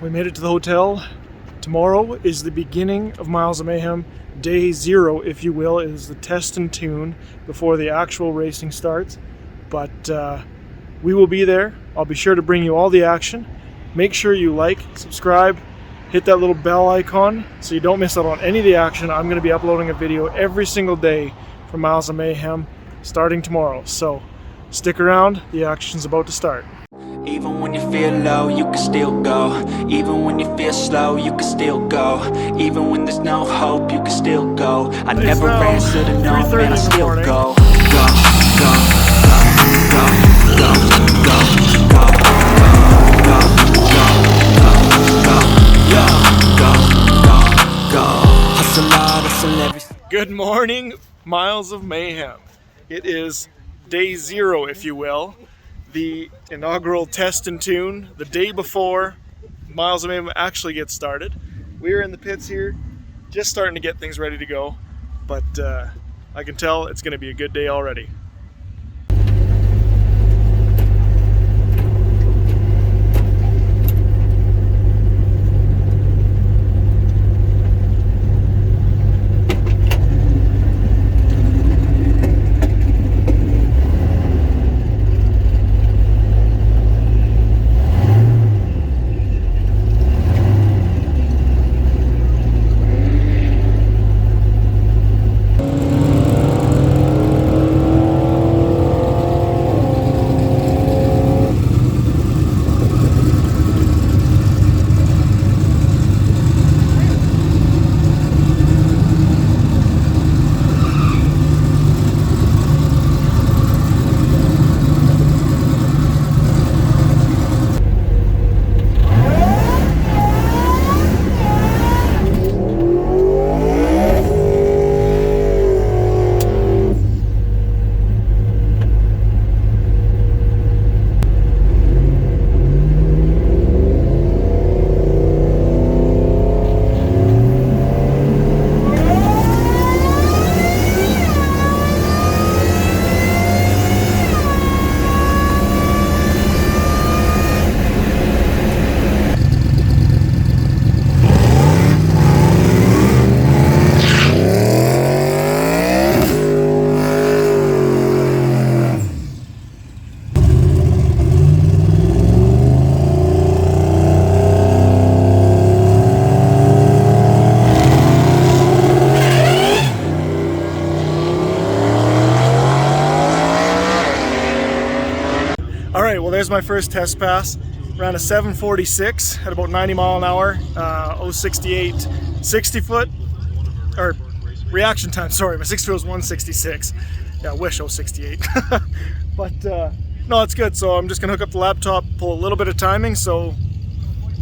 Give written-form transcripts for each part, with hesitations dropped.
we made it to the hotel. Tomorrow is the beginning of Miles of Mayhem. Day 0, if you will, is the test and tune before the actual racing starts. But we will be there. I'll be sure to bring you all the action. Make sure you like, subscribe, hit that little bell icon so you don't miss out on any of the action. I'm going to be uploading a video every single day for Miles of Mayhem starting tomorrow. So stick around, the action's about to start. Even when you feel low, you can still go. Even when you feel slow, you can still go. Even when there's no hope, you can still go. I never answer to no, man, I still go. Go, go, go, go, go, go, go, go, go, go, go, hustle hard, hustle every. Good morning, Miles of Mayhem. It is day 0, if you will. The inaugural test and tune, the day before Miles of Mayhem actually gets started. We're in the pits here, just starting to get things ready to go, but I can tell it's going to be a good day already. Alright, well there's my first test pass. Ran a 746 at about 90 mile an hour, 068 60 foot, or reaction time, sorry, my 60 foot was 166. Yeah, I wish 068. But no, it's good. So I'm just gonna hook up the laptop, pull a little bit of timing, so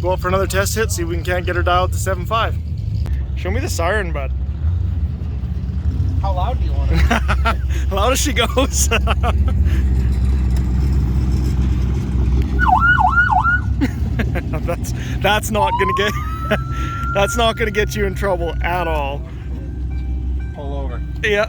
go out for another test hit, see if we can't get her dialed to 7.5. Show me the siren, bud. How loud do you want it? Loud as she goes. that's not gonna get you in trouble at all. Pull over. Yeah.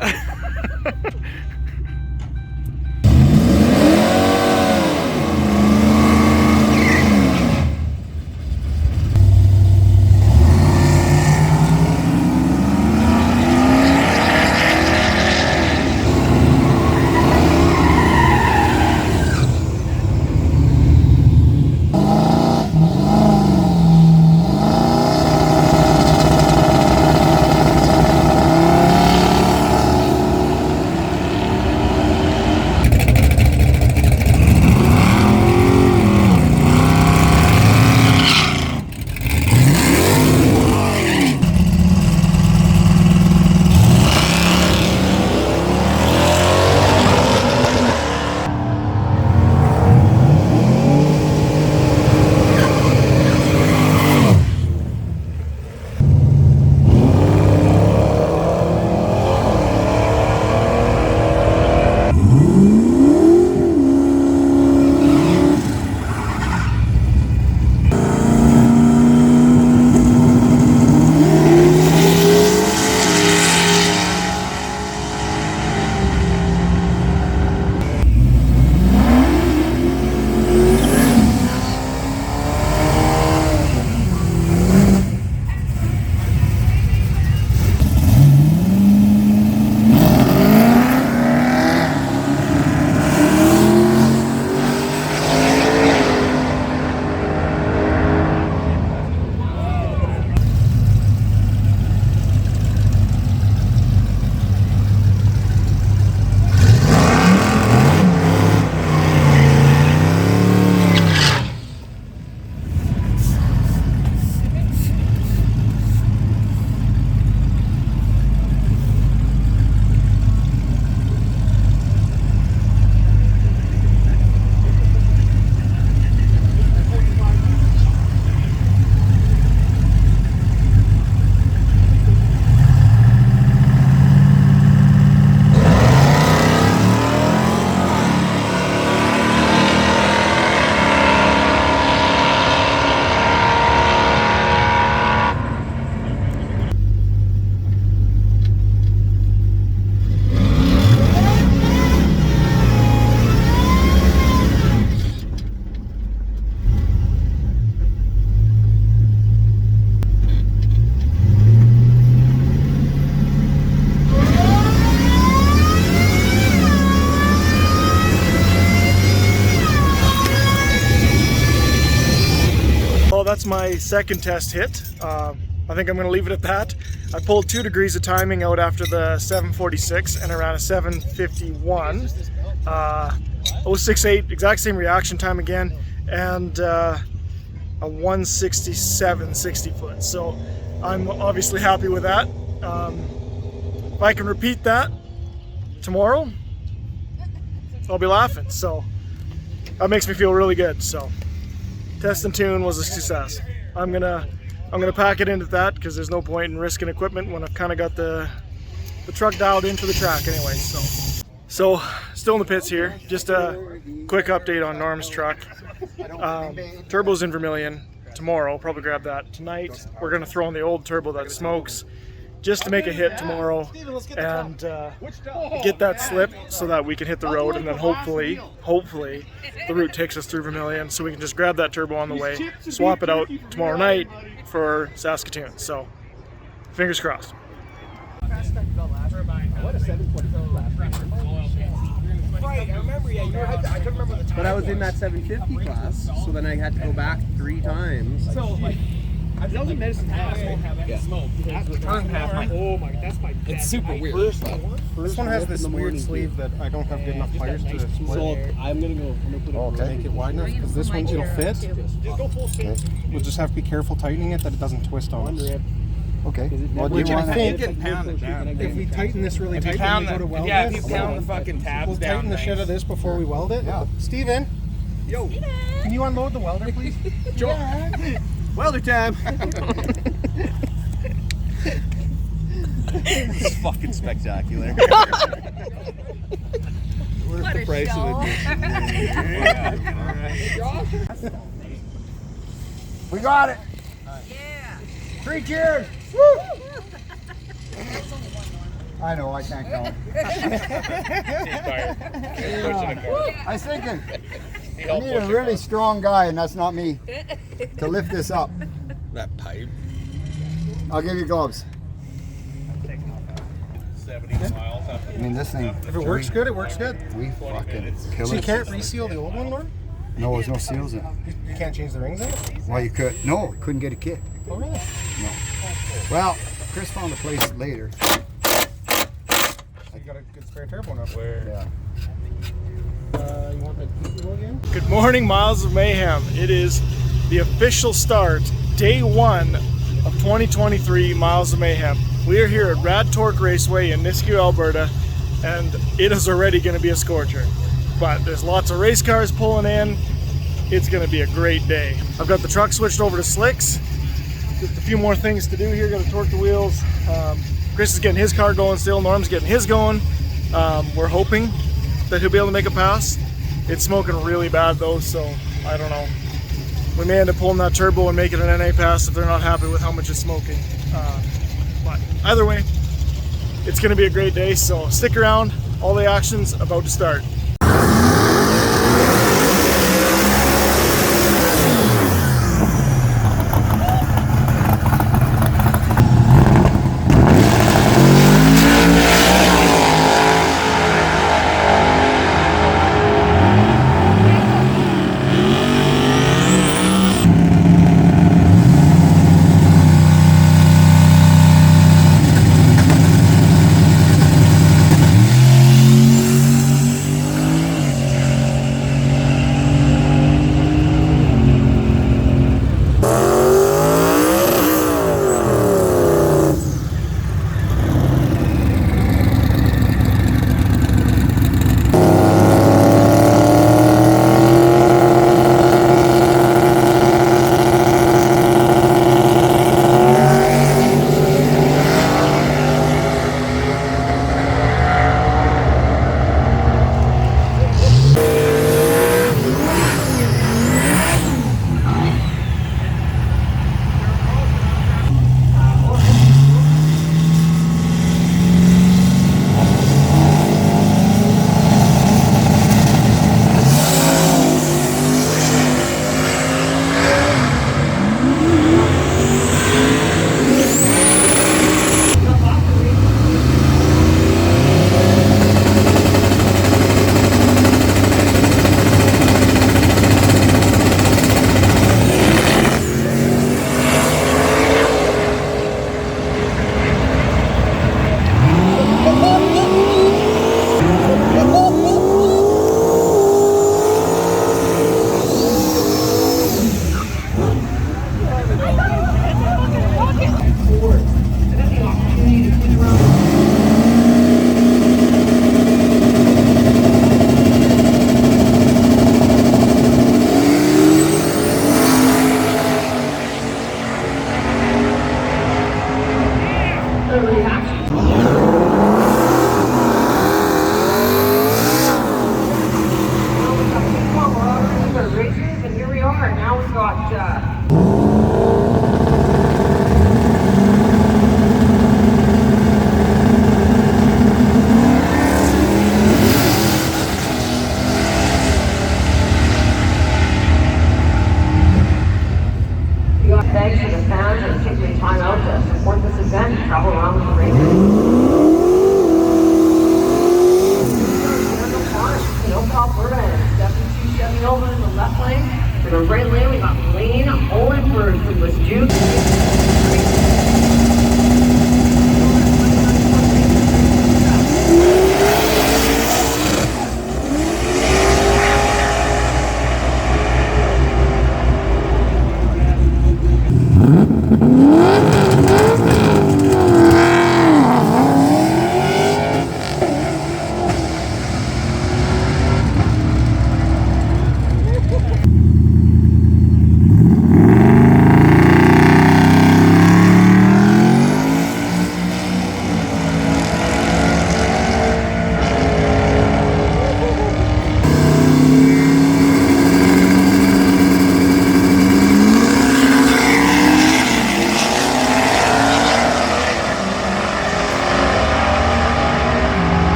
my second test hit. I think I'm going to leave it at that. I pulled 2 degrees of timing out after the 746 and around a 751. 068, exact same reaction time again, and a 167 60 foot. So I'm obviously happy with that. If I can repeat that tomorrow, I'll be laughing. So that makes me feel really good. So test and tune was a success. I'm gonna pack it into that because there's no point in risking equipment when I've kind of got the truck dialed in for the track anyway. So still in the pits here. Just a quick update on Norm's truck. Turbo's in Vermilion tomorrow. Probably grab that tonight. We're gonna throw in the old turbo that smokes, just to make a hit tomorrow and get that slip so that we can hit the road, and then hopefully the route takes us through Vermilion so we can just grab that turbo on the way, swap it out tomorrow night for Saskatoon. So fingers crossed. Right, I remember, yeah, I couldn't remember the time. But I was in that 750 class, so then I had to go back 3 times. So, like, I know the medicine has smoke. Turn half. Oh my, that's my. It's super weird. This one has this weird sleeve that I don't have good enough pliers to split. So I'm gonna put it Make it wide enough because this one it'll fit. Okay. We'll just have to be careful tightening it that it doesn't twist on us. Okay. Well, do Which you I want think to... if we tighten this really tight when we go to weld yeah, this, if you pound the fucking tabs we'll down. tighten the shit of this before we weld it. Yeah. Steven, Yo. can you unload the welder, please? welder time. This is fucking spectacular. Where's the price of it? We got it. Yeah. 3 cheers. I know, I can't count. I was thinking, I need a really strong guy, and that's not me, to lift this up. That pipe. I'll give you gloves. 70 miles up. I mean, this thing. If it works good, it works good. We fucking kill So you it. can't reseal the old one, Lauren? No, there's no seals in it. You can't change the rings in it? Well, you could. No, we couldn't get a kit. Oh, really? No. Well, Chris found a place later. So you got a good spare turbo now. Yeah. You want the turbo again? Good morning, Miles of Mayhem. It is the official start, day 1 of 2023 Miles of Mayhem. We are here at Rad Torque Raceway in Nisku, Alberta, and it is already going to be a scorcher. But there's lots of race cars pulling in. It's going to be a great day. I've got the truck switched over to slicks. Just a few more things to do here. Got to torque the wheels. Chris is getting his car going still. Norm's getting his going. We're hoping that he'll be able to make a pass. It's smoking really bad though, so I don't know. We may end up pulling that turbo and making an NA pass if they're not happy with how much it's smoking. But either way, it's going to be a great day, so stick around. All the action's about to start. thanks to the fans that have taken time out to support this event and travel around with the Rangers. Alberta and Stephanie 270 over in the left lane. For the right lane, we got Lane Olenberg, who was due.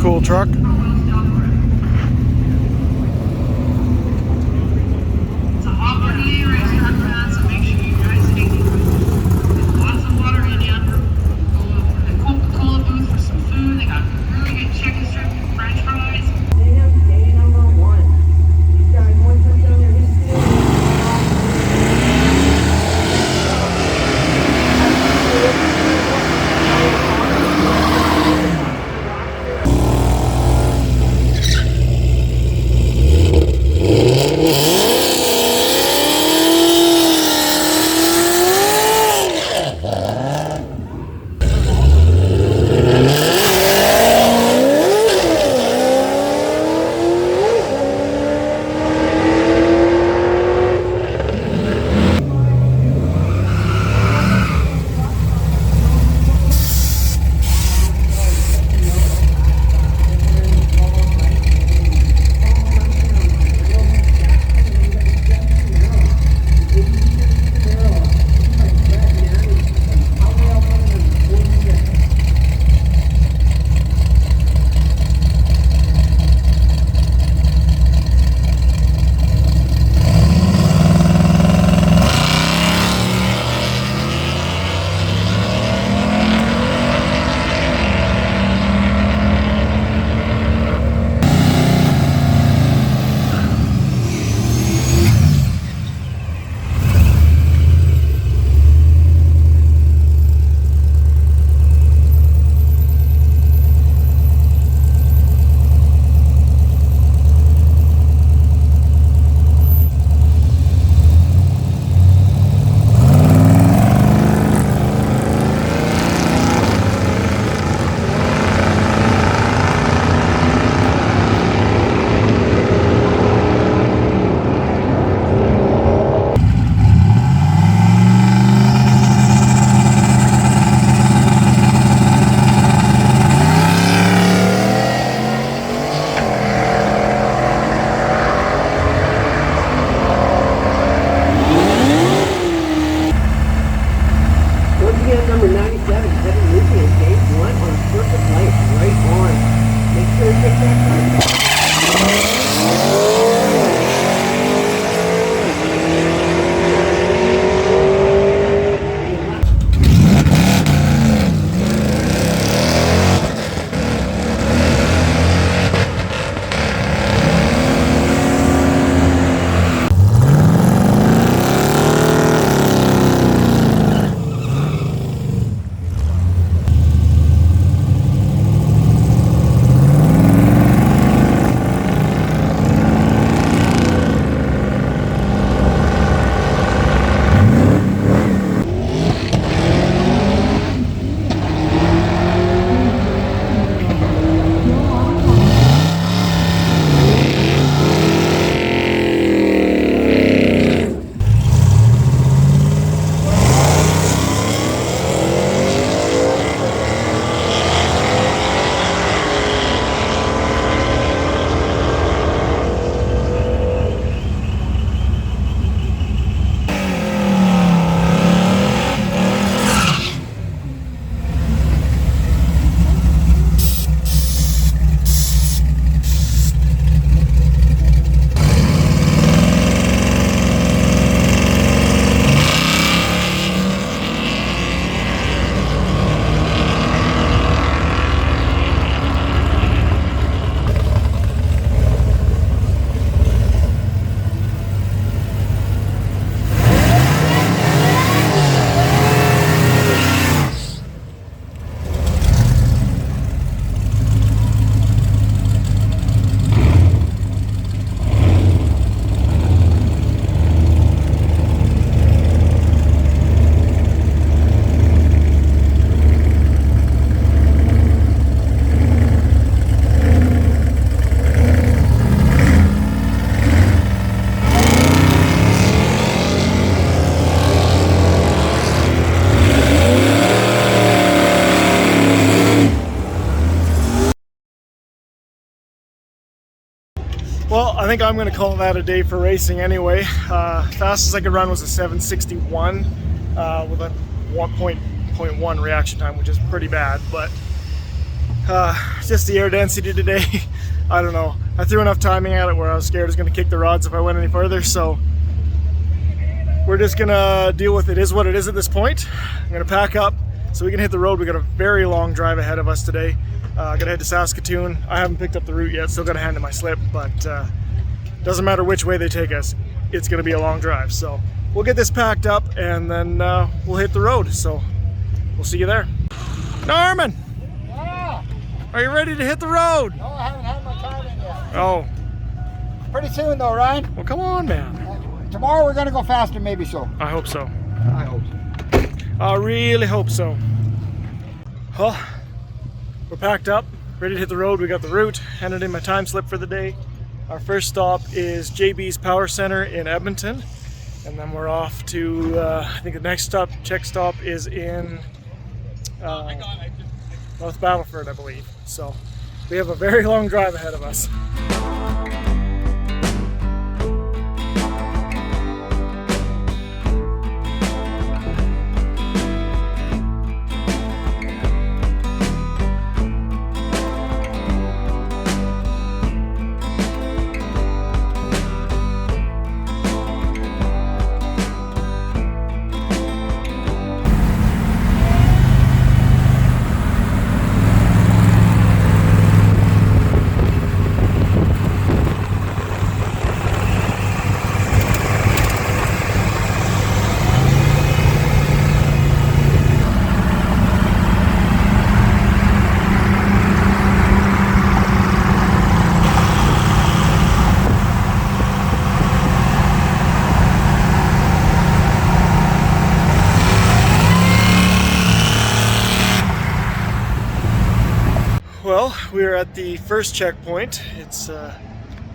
Cool truck. It's a hot one day racetrack, man, so make sure you guys take lots of water in you. The Coca-Cola booth for some food. They got really good chicken strip and french fries. Day number 1. These guys, one touch down their history. Well, I think I'm going to call that a day for racing anyway. Fastest I could run was a 7:61 with a 1.1 reaction time, which is pretty bad, but just the air density today, I don't know. I threw enough timing at it where I was scared it was going to kick the rods if I went any further, so we're just going to deal with it. Is what it is at this point. I'm going to pack up so we can hit the road. We got a very long drive ahead of us today. Gotta head to Saskatoon. I haven't picked up the route yet, still gotta hand in my slip, but doesn't matter which way they take us, it's gonna be a long drive. So we'll get this packed up and then we'll hit the road. So we'll see you there. Norman! Yeah. Are you ready to hit the road? No, I haven't had my time in yet. Oh, Pretty soon though, Ryan. well come on, man. Tomorrow we're gonna go faster, maybe so. I hope so. I hope so. I really hope so. Well, we're packed up, ready to hit the road. We got the route, handed in my time slip for the day. Our first stop is JB's Power Center in Edmonton, and then we're off to, I think the next stop, check stop, is in North Battleford, I believe. So we have a very long drive ahead of us. Well, we are at the first checkpoint. It's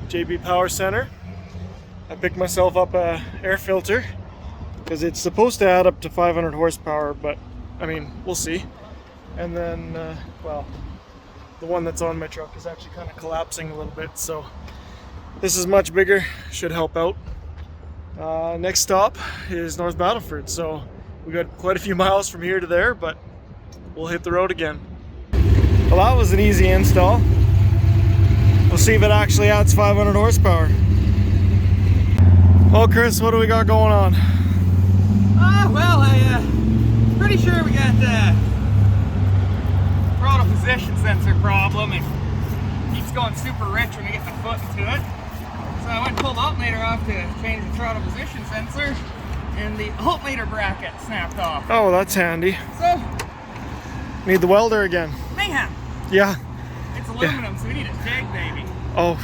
JB Power Center. I picked myself up a air filter because it's supposed to add up to 500 horsepower, but I mean, we'll see. And then, well, the one that's on my truck is actually kind of collapsing a little bit, so this is much bigger, should help out. Next stop is North Battleford, so we got quite a few miles from here to there, but we'll hit the road again. Well, that was an easy install. We'll see if it actually adds 500 horsepower. Well, Chris, what do we got going on? Well, pretty sure we got the throttle position sensor problem. It keeps going super rich when you get the foot into it. So I went and pulled the alternator off to change the throttle position sensor, and the alternator bracket snapped off. Oh, that's handy. So, Need the welder again. Mayhem. Yeah. It's aluminum, so we need a jig, baby. Oh,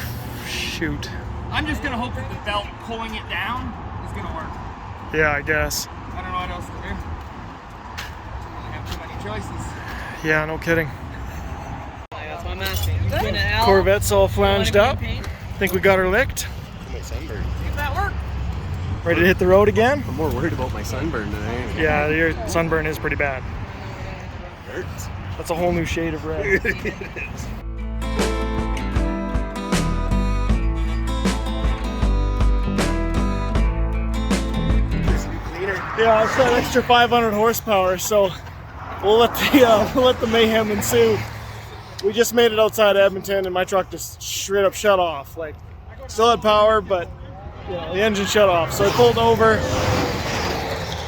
shoot. I'm just gonna hope that the belt pulling it down is gonna work. Yeah, I guess. I don't know what else to do. Don't really have too many choices. Yeah, no kidding. That's what I'm asking. You putting an L? Corvette's all flanged up. Paint? Think we got her licked. My sunburn. See if that worked. Ready to hit the road again? I'm more worried about my sunburn than I am. Yeah, your sunburn is pretty bad. Hurts. That's a whole new shade of red. It is. Yeah, it's that extra 500 horsepower, so we'll let the mayhem ensue. We just made it outside Edmonton, and my truck just straight up shut off. Like, still had power, but you know, the engine shut off. So I pulled over,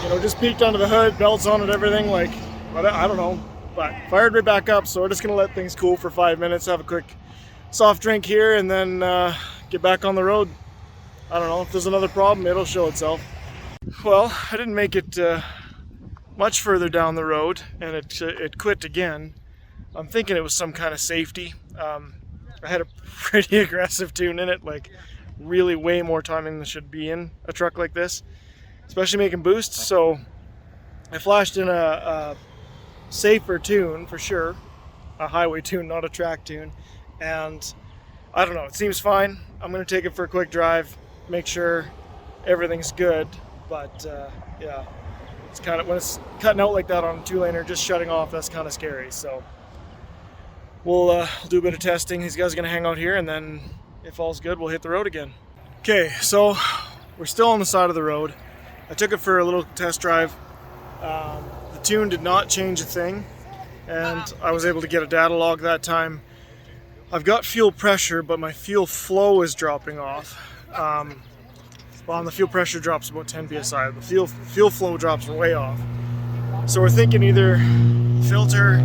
you know, just peeked under the hood, belts on it, everything. Like, I don't know, but fired right back up. So we're just gonna let things cool for 5 minutes, have a quick soft drink here, and then get back on the road. I don't know if there's another problem, it'll show itself. Well, I didn't make it much further down the road, and it quit again. I'm thinking it was some kind of safety. I had a pretty aggressive tune in it, like really way more timing than should be in a truck like this, especially making boosts. So I flashed in a safer tune for sure, a highway tune, not a track tune, and I don't know, it seems fine. I'm gonna take it for a quick drive, make sure everything's good. But yeah, it's kind of, when it's cutting out like that on a two-laner, just shutting off, that's kind of scary. So we'll do a bit of testing. These guys are gonna hang out here, and then if all's good, we'll hit the road again. Okay, so we're still on the side of the road. I took it for a little test drive. The tune did not change a thing, and I was able to get a data log that time. I've got fuel pressure, but my fuel flow is dropping off. Well, the fuel pressure drops about 10 psi. The fuel flow drops way off. So we're thinking either filter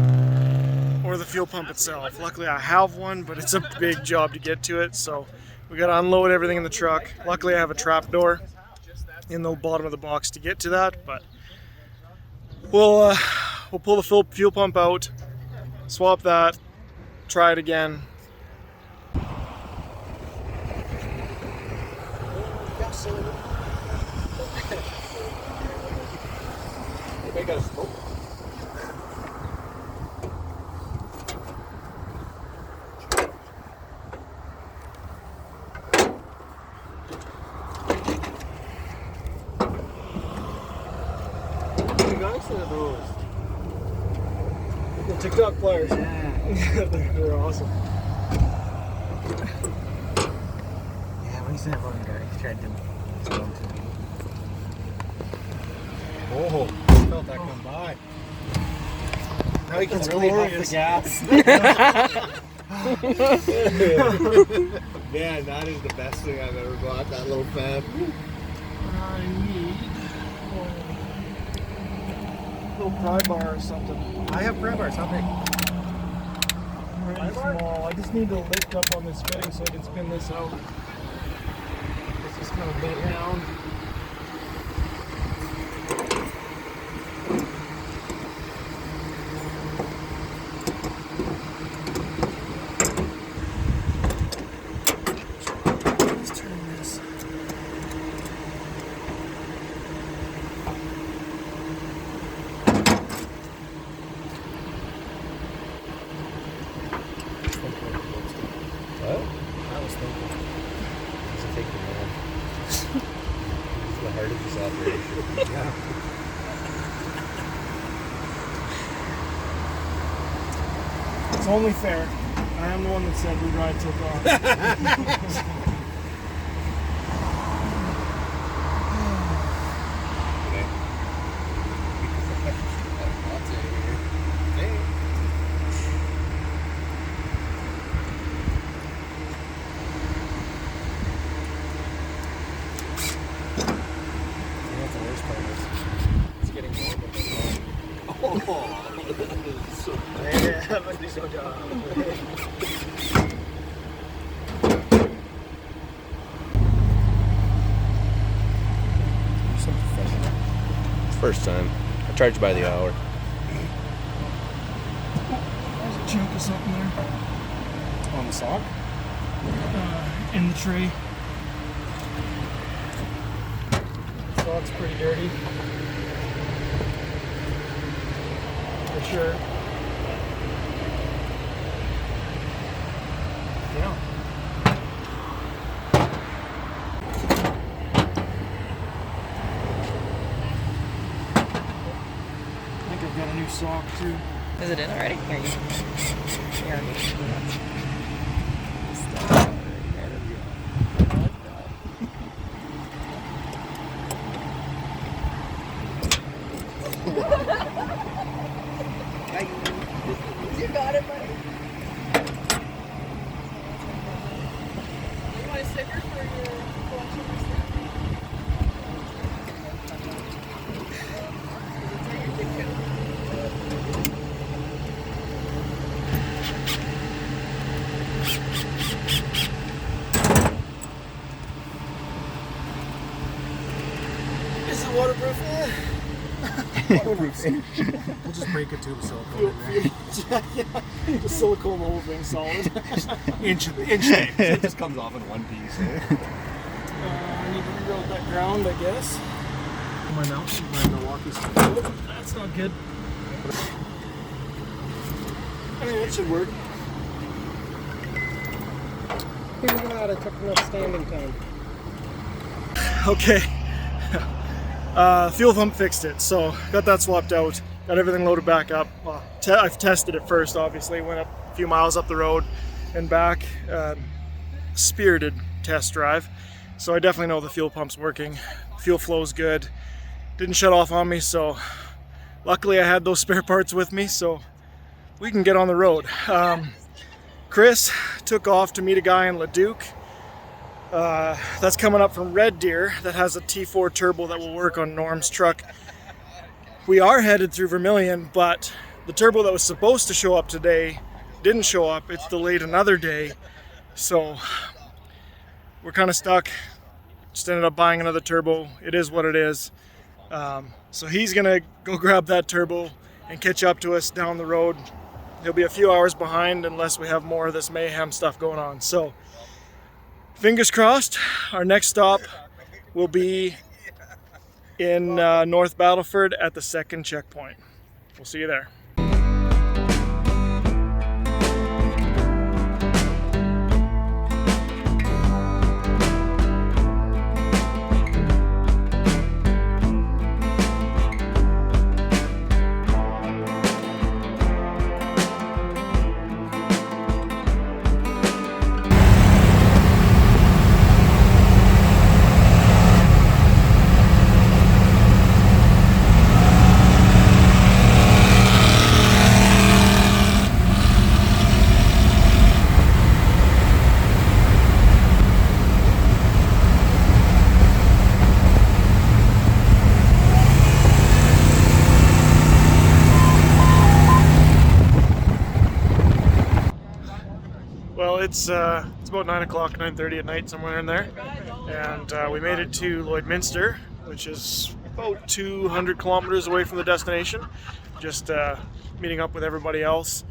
or the fuel pump itself. Luckily I have one, but it's a big job to get to it, so we got to unload everything in the truck. Luckily I have a trap door in the bottom of the box to get to that, but we'll pull the fuel pump out, swap that, try it again. The TikTok players. Yeah. They're awesome. Yeah, when he's that one guy, he tried to sell to me. Oh, felt that come by. Now he can really pump the gas. Man, that is the best thing I've ever bought, that little fan. I need a little pry bar or something. I have pry bars, how big? Really small. I just need to lift up on this fitting so I can spin this out. It's just kind of bent down. Let's turn this. It's only fair. I am the one that said we ride till dawn. First time. I charge by the hour. There's a chunk of something there. On the sock? In the tray. Sock's pretty dirty. For sure. Yeah. I think I've got a new sock too. Is it in already? Here you You got it, buddy. You want a sticker for your collection or stuff? Is it waterproof? Waterproof. We'll just break it to the silicone in there. The silicone the whole thing solid. Inch tape. It just comes off in one piece. I need to rebuild that ground, I guess. My Milwaukee's. Oh, that's not good. I mean, that should work. Look at that, I took enough standing time. Okay. Fuel pump fixed it, so got that swapped out. Got everything loaded back up. Well, I've tested it first, obviously. Went up a few miles up the road and back. spirited test drive. So I definitely know the fuel pump's working. Fuel flow's good. Didn't shut off on me, so luckily I had those spare parts with me, so we can get on the road. Chris took off to meet a guy in Leduc. That's coming up from Red Deer that has a T4 turbo that will work on Norm's truck. We are headed through Vermilion, but the turbo that was supposed to show up today didn't show up. It's delayed another day, so we're kind of stuck. Just ended up buying another turbo. It is what it is. So he's gonna go grab that turbo and catch up to us down the road. He'll be a few hours behind unless we have more of this Mayhem stuff going on. So fingers crossed, our next stop will be in North Battleford at the second checkpoint. We'll see you there. Well, it's about 9 o'clock, 9:30 at night, somewhere in there, and we made it to Lloydminster, which is about 200 kilometers away from the destination. Just meeting up with everybody else.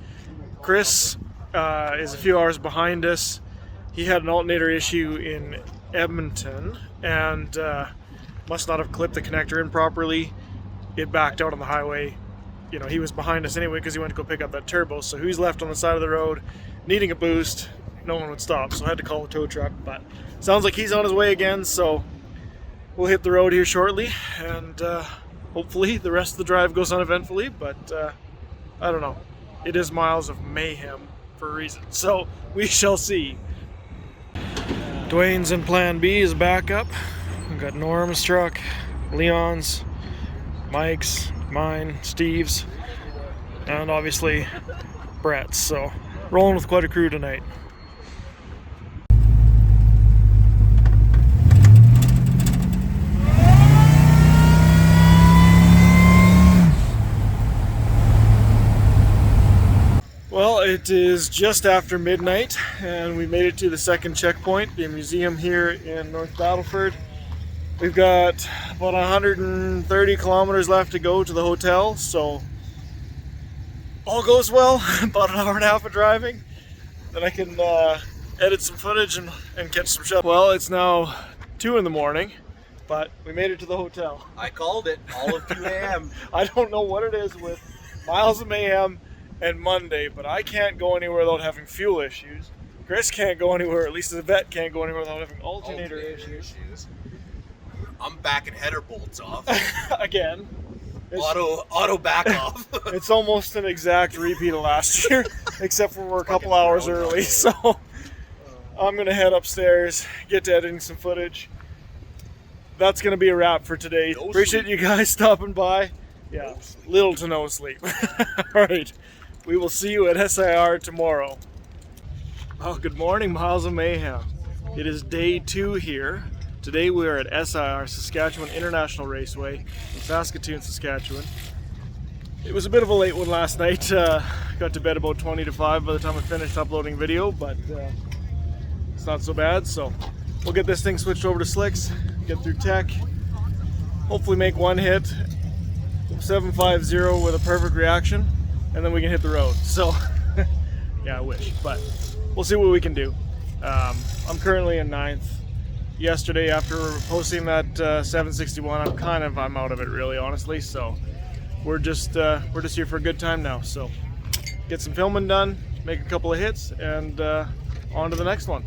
Chris is a few hours behind us. He had an alternator issue in Edmonton and must not have clipped the connector in properly. It backed out on the highway. You know, he was behind us anyway because he went to go pick up that turbo, so he's left on the side of the road needing a boost. No one would stop, so I had to call the tow truck, but sounds like he's on his way again, so we'll hit the road here shortly, and hopefully the rest of the drive goes uneventfully, but I don't know. It is miles of mayhem for a reason, so we shall see. Dwayne's in plan B is back up. We've got Norm's truck, Leon's, Mike's, mine, Steve's, and obviously Brett's, so rolling with quite a crew tonight. Well, it is just after midnight and we made it to the second checkpoint, the museum here in North Battleford. We've got about 130 kilometers left to go to the hotel, so all goes well. About an hour and a half of driving, then I can edit some footage and catch some shuttle. Well, it's now 2 in the morning, but we made it to the hotel. I called it all of 2 a.m. I don't know what it is with Miles of Mayhem and Monday, but I can't go anywhere without having fuel issues. Chris can't go anywhere, at least the vet can't go anywhere without having alternator issues. I'm backing header bolts off. Again. Auto back off. It's almost an exact repeat of last year, except for we're a couple hours early, so I'm gonna head upstairs, get to editing some footage. That's gonna be a wrap for today. Appreciate you guys stopping by. Yeah, little to no sleep. Alright, we will see you at SIR tomorrow. Oh, good morning, Miles of Mayhem. It is day 2 here. Today we are at SIR, Saskatchewan International Raceway in Saskatoon, Saskatchewan. It was a bit of a late one last night. Got to bed about 20 to 5 by the time I finished uploading video, but it's not so bad. So we'll get this thing switched over to slicks, get through tech, hopefully make one hit, 750 with a perfect reaction, and then we can hit the road. So yeah, I wish, but we'll see what we can do. I'm currently in 9th. Yesterday, after posting that 761, I'm out of it, really, honestly. So we're just here for a good time now. So get some filming done, make a couple of hits, and on to the next one.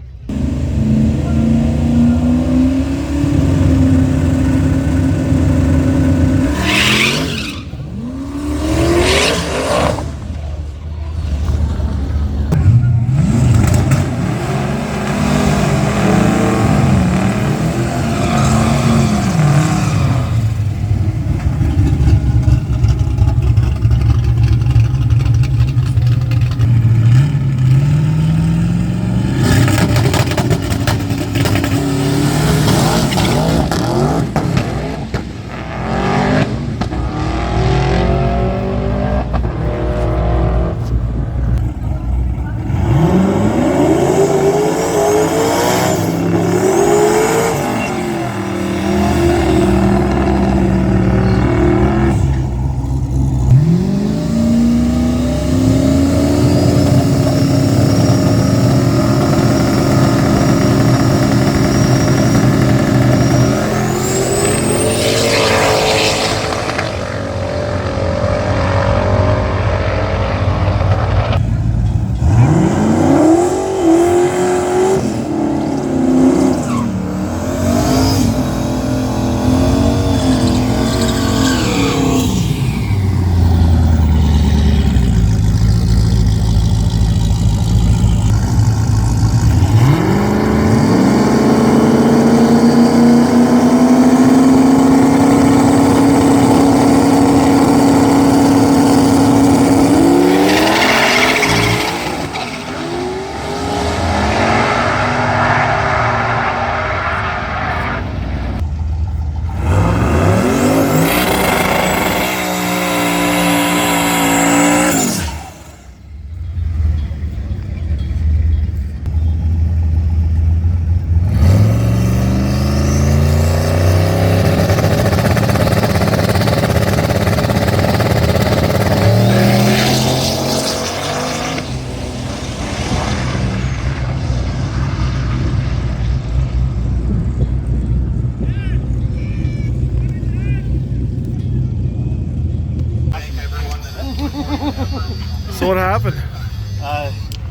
So what happened?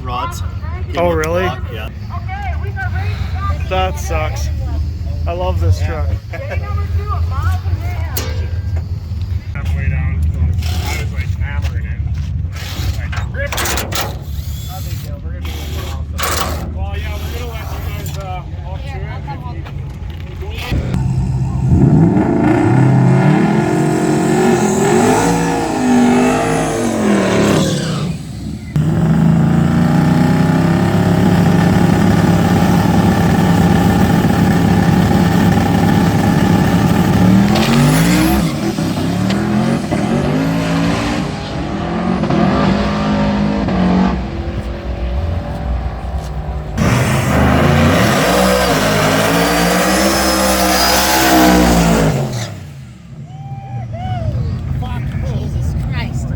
Rods. Oh, really? Yeah. That sucks. I love this truck. Halfway down, so I was like hammering it. Like, grip it. No big deal. We're gonna be able to also. Well, yeah, we're gonna let you guys off to it. Jesus Christ.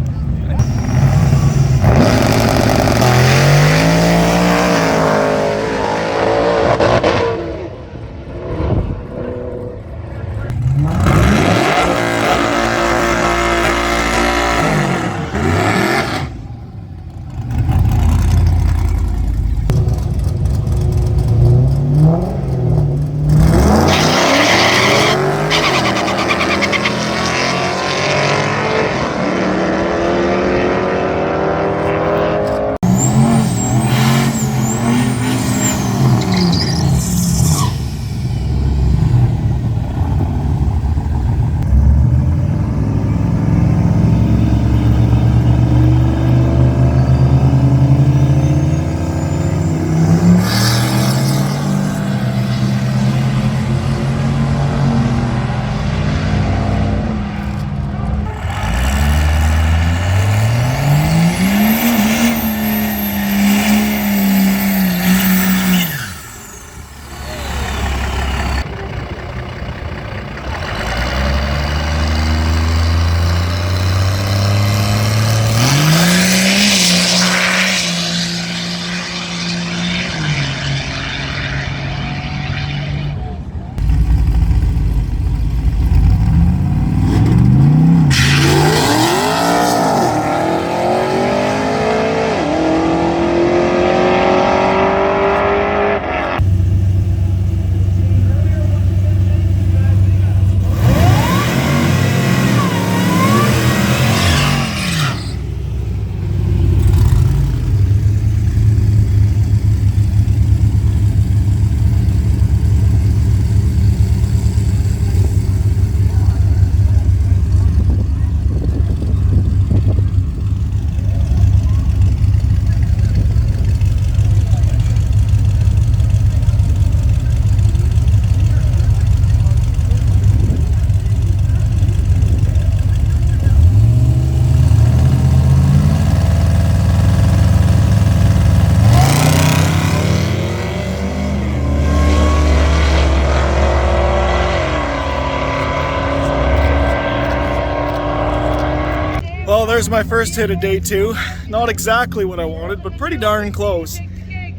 Well, there's my first hit of day 2. Not exactly what I wanted, but pretty darn close.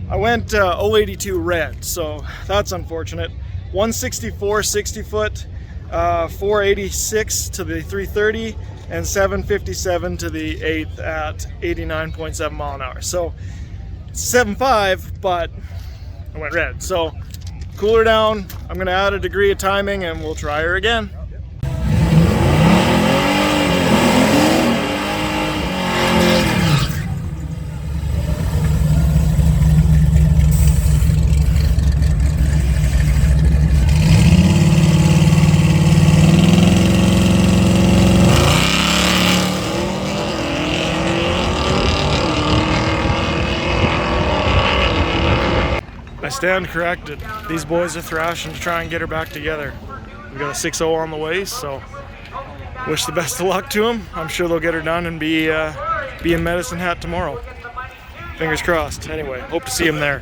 I went 082 red, so that's unfortunate. 164 60 foot, 486 to the 330, and 757 to the 8th at 89.7 mile an hour. So 7.5, but I went red. So cool her down. I'm gonna add a degree of timing and we'll try her again. I stand corrected. These boys are thrashing to try and get her back together. We got a 6-0 on the way, so wish the best of luck to them. I'm sure they'll get her done and be in Medicine Hat tomorrow. Fingers crossed. Anyway, hope to see him there.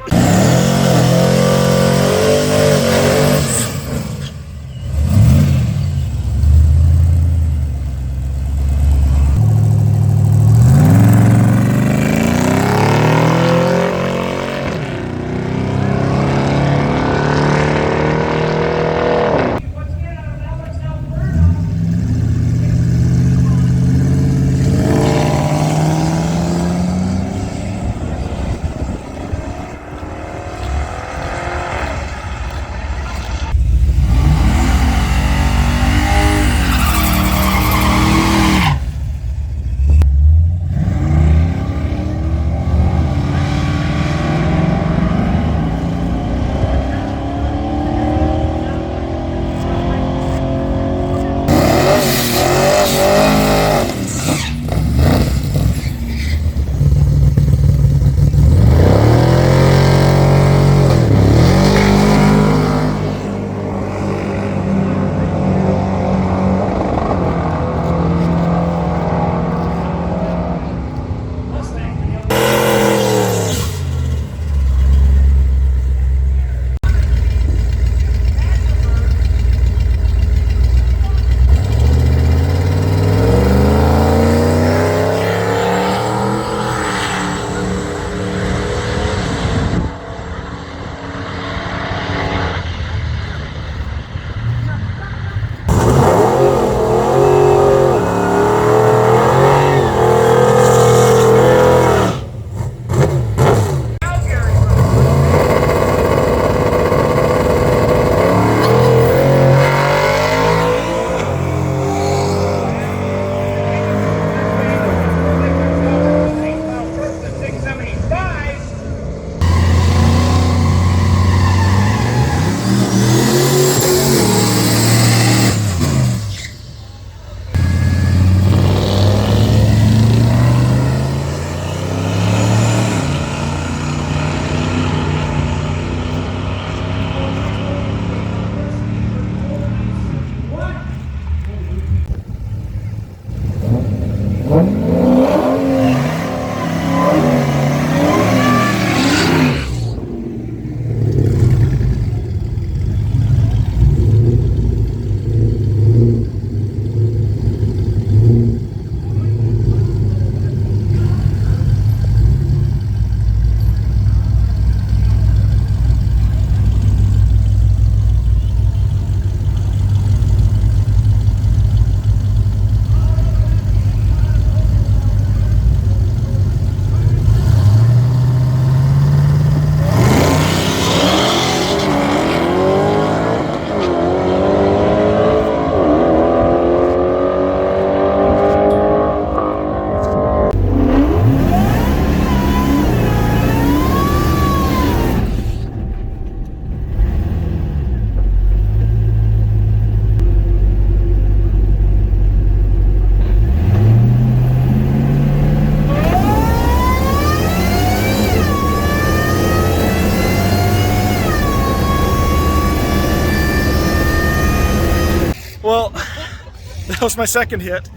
that was my second hit.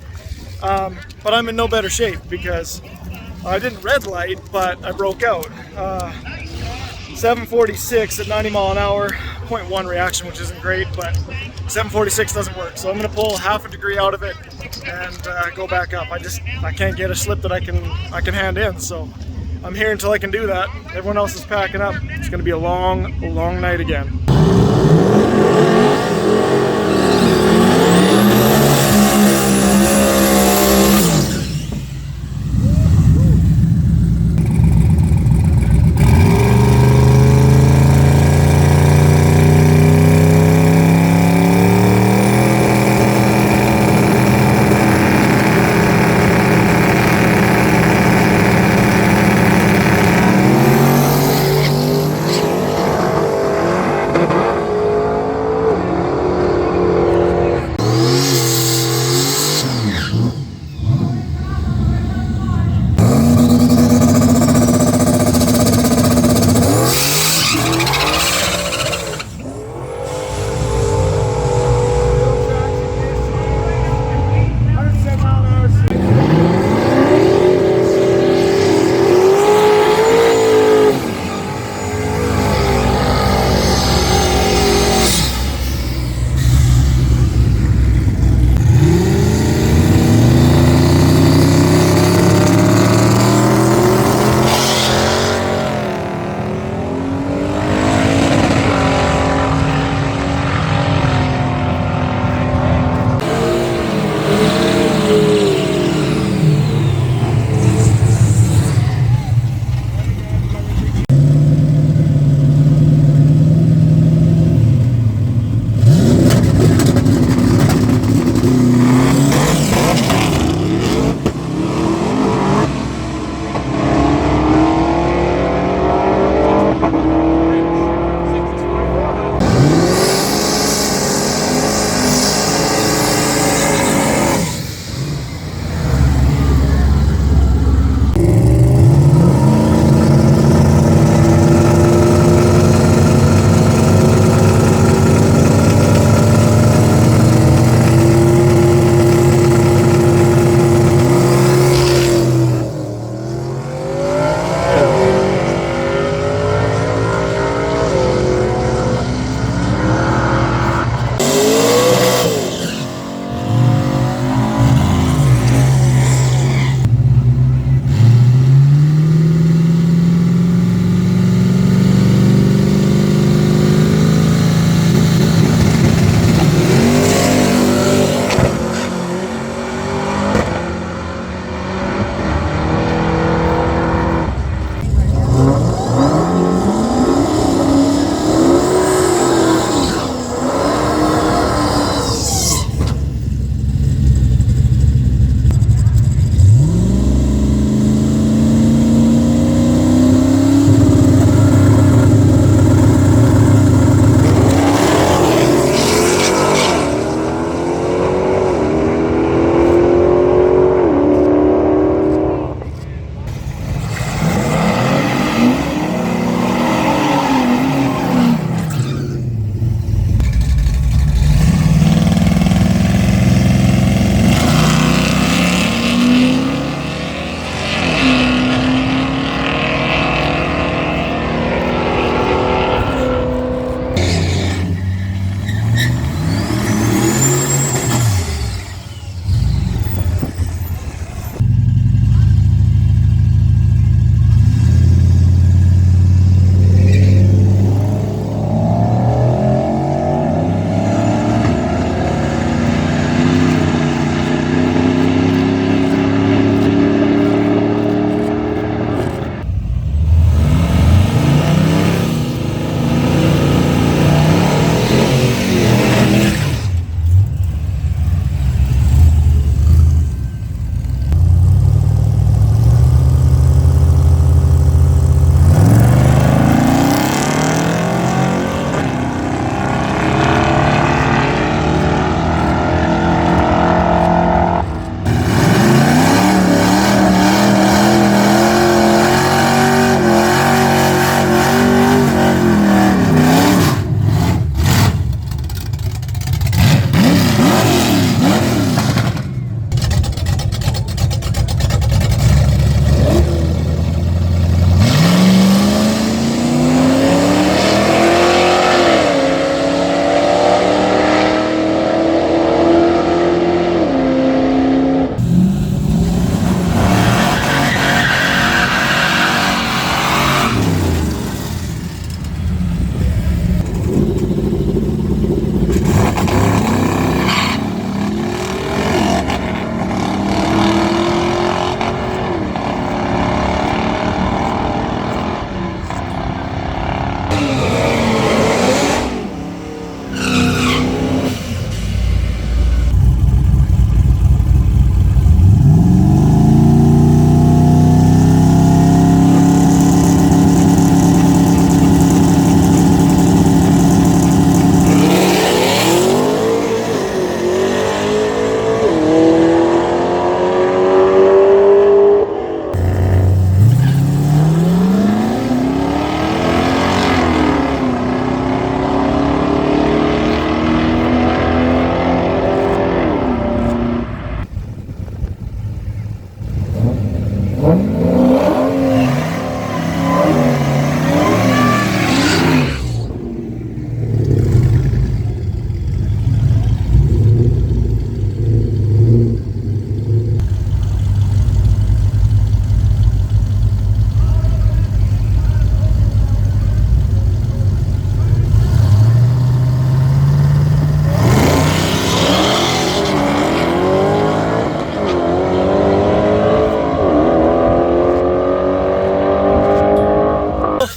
But I'm in no better shape because I didn't red light, but I broke out. 746 at 90 mile an hour, 0.1 reaction, which isn't great, but 746 doesn't work. So I'm going to pull half a degree out of it and go back up. I can't get a slip that I can hand in. So I'm here until I can do that. Everyone else is packing up. It's going to be a long night again.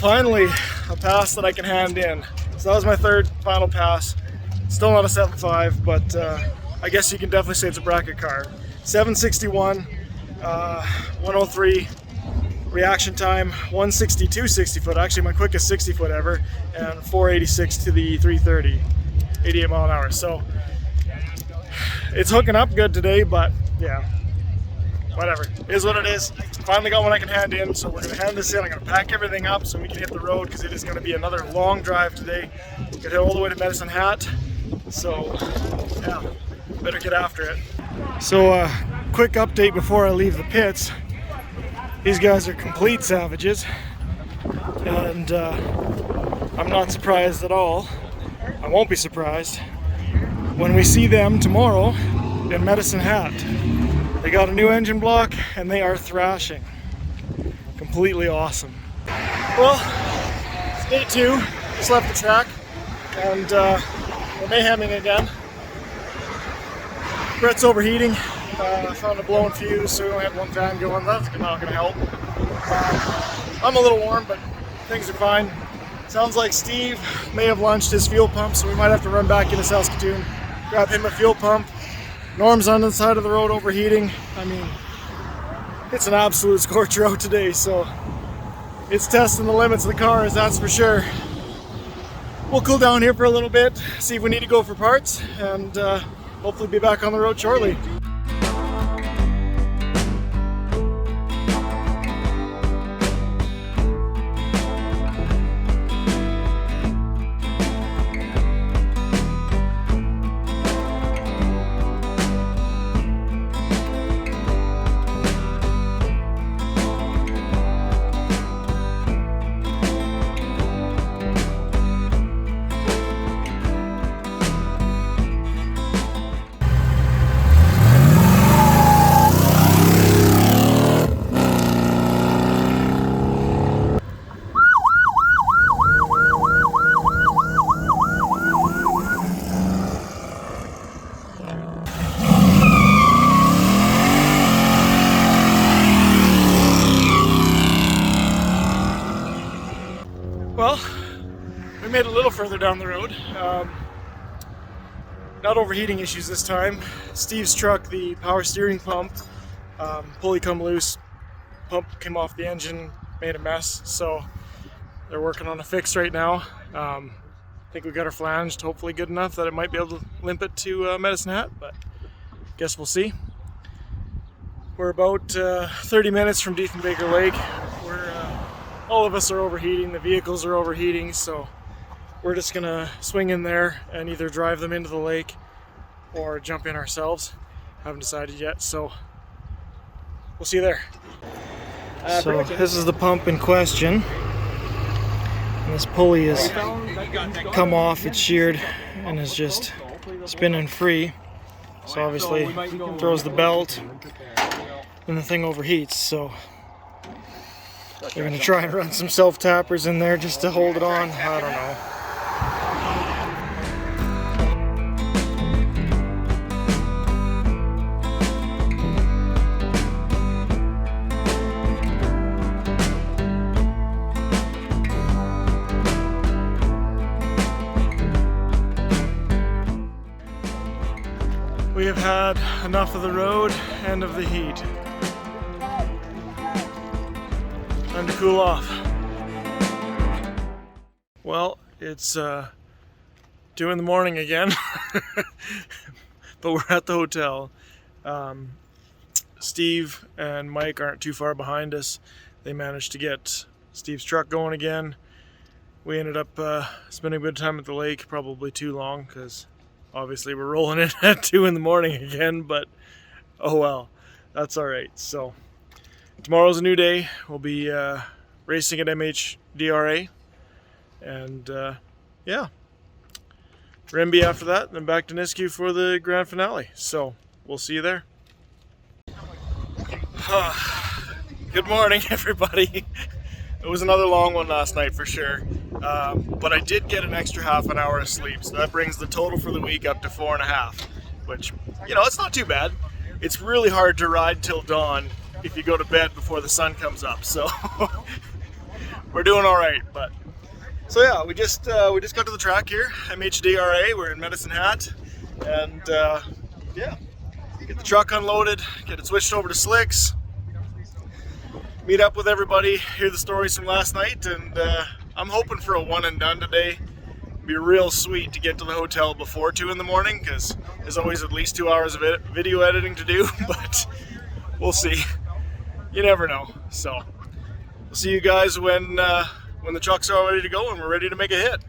finally a pass that I can hand in. So that was my third final pass. Still not a 7.5, but I guess you can definitely say it's a bracket car. 761, 103 reaction time, 162 60 foot, actually my quickest 60 foot ever, and 486 to the 330, 88 mile an hour. So it's hooking up good today, but yeah, whatever. It is what it is. Finally got one I can hand in, so we're gonna hand this in. I'm gonna pack everything up so we can hit the road, because it is gonna be another long drive today. Gonna head all the way to Medicine Hat. So yeah, better get after it. So quick update before I leave the pits. These guys are complete savages, and I'm not surprised at all. I won't be surprised when we see them tomorrow in Medicine Hat. They got a new engine block and they are thrashing. Completely awesome. Well, it's day 2. Just left the track, and we're mayhemming again. Brett's overheating. Found a blown fuse, so we only had one fan going. That's not going to help. I'm a little warm, but things are fine. Sounds like Steve may have launched his fuel pump, so we might have to run back into Saskatoon, grab him a fuel pump. Norm's on the side of the road overheating. I mean, it's an absolute scorcher out today, so it's testing the limits of the cars, that's for sure. We'll cool down here for a little bit, see if we need to go for parts, and hopefully be back on the road shortly. Well, we made it a little further down the road. Not overheating issues this time. Steve's truck, the power steering pump, pulley come loose, pump came off the engine, made a mess, so they're working on a fix right now. I think we got her flanged, hopefully good enough that it might be able to limp it to Medicine Hat, but guess we'll see. We're about 30 minutes from Diefenbaker Lake. All of us are overheating, the vehicles are overheating, so we're just gonna swing in there and either drive them into the lake or jump in ourselves. Haven't decided yet, so we'll see you there. So this is the pump in question. And this pulley has come off, it's sheared, and is just spinning free. So obviously throws the belt and the thing overheats, so they're going to try and run some self-tappers in there just to hold it on. I don't know. We have had enough of the road and of the heat. Time to cool off. Well, it's 2 in the morning again, but we're at the hotel. Steve and Mike aren't too far behind us. They managed to get Steve's truck going again. We ended up spending a bit of time at the lake, probably too long, because obviously we're rolling in at 2 in the morning again, but oh well, that's all right. So tomorrow's a new day. We'll be racing at MHDRA, and yeah, Rimby after that, and then back to Nisku for the grand finale. So we'll see you there. Good morning, everybody. It was another long one last night for sure, but I did get an extra half an hour of sleep, so that brings the total for the week up to 4.5, which, you know, it's not too bad. It's really hard to ride till dawn if you go to bed before the sun comes up, so we're doing all right. But so yeah, we just got to the track here, MHDRA. We're in Medicine Hat, and yeah, get the truck unloaded, get it switched over to slicks, meet up with everybody, hear the stories from last night, and I'm hoping for a one and done today. It'd be real sweet to get to the hotel before 2 in the morning, because there's always at least 2 hours of video editing to do, but we'll see. You never know. So we'll see you guys when the trucks are all ready to go and we're ready to make a hit.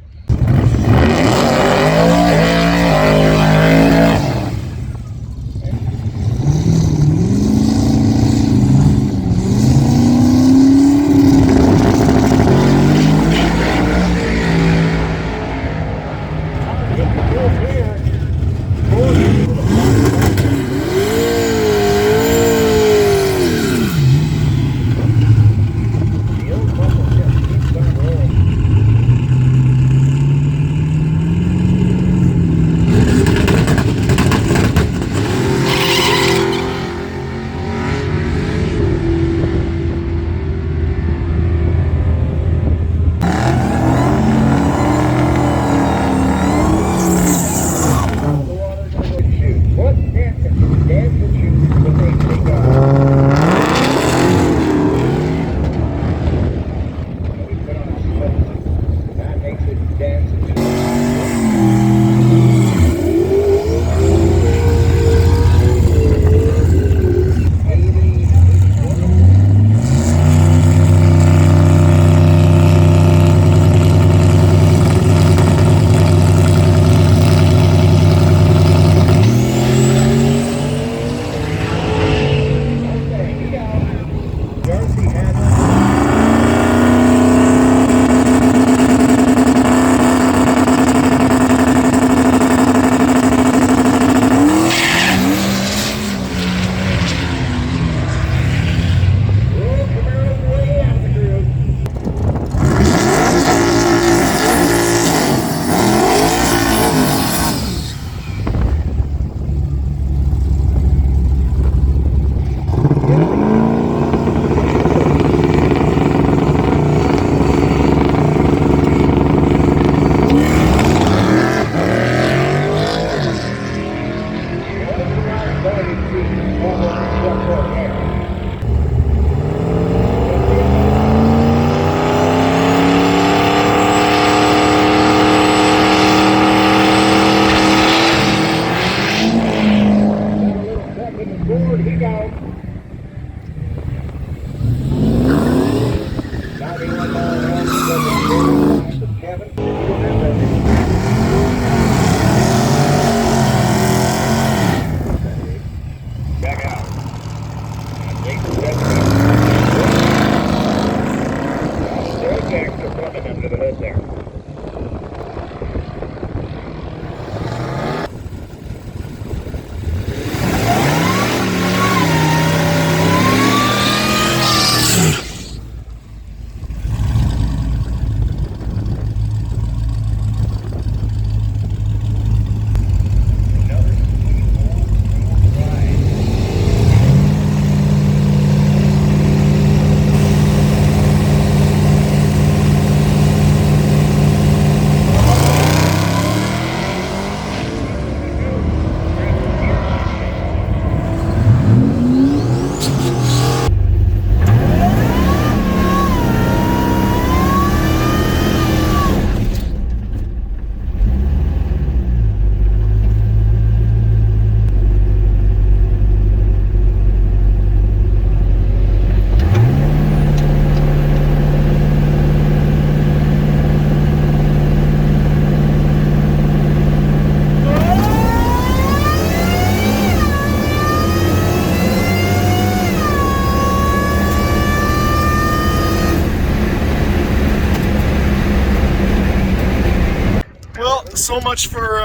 So much for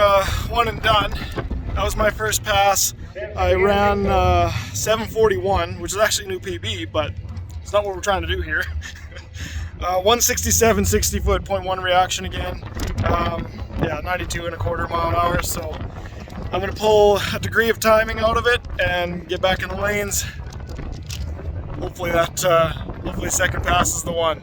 one and done. That was my first pass. I ran 7:41, which is actually a new PB, but it's not what we're trying to do here. 167 60 foot, 0.1 reaction again. Yeah, 92.25 mile an hour. So I'm gonna pull a degree of timing out of it and get back in the lanes. Hopefully second pass is the one.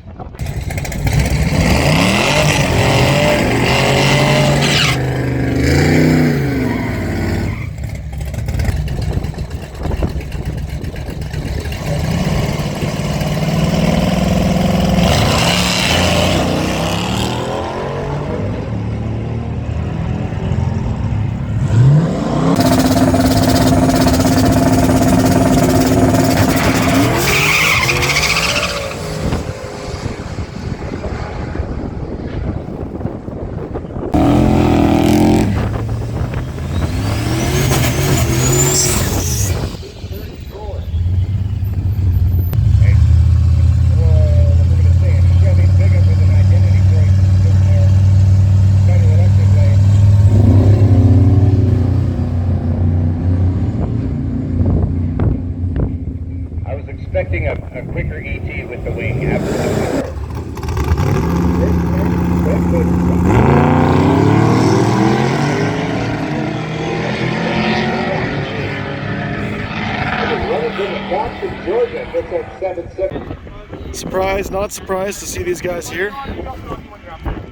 surprised, not surprised to see these guys here.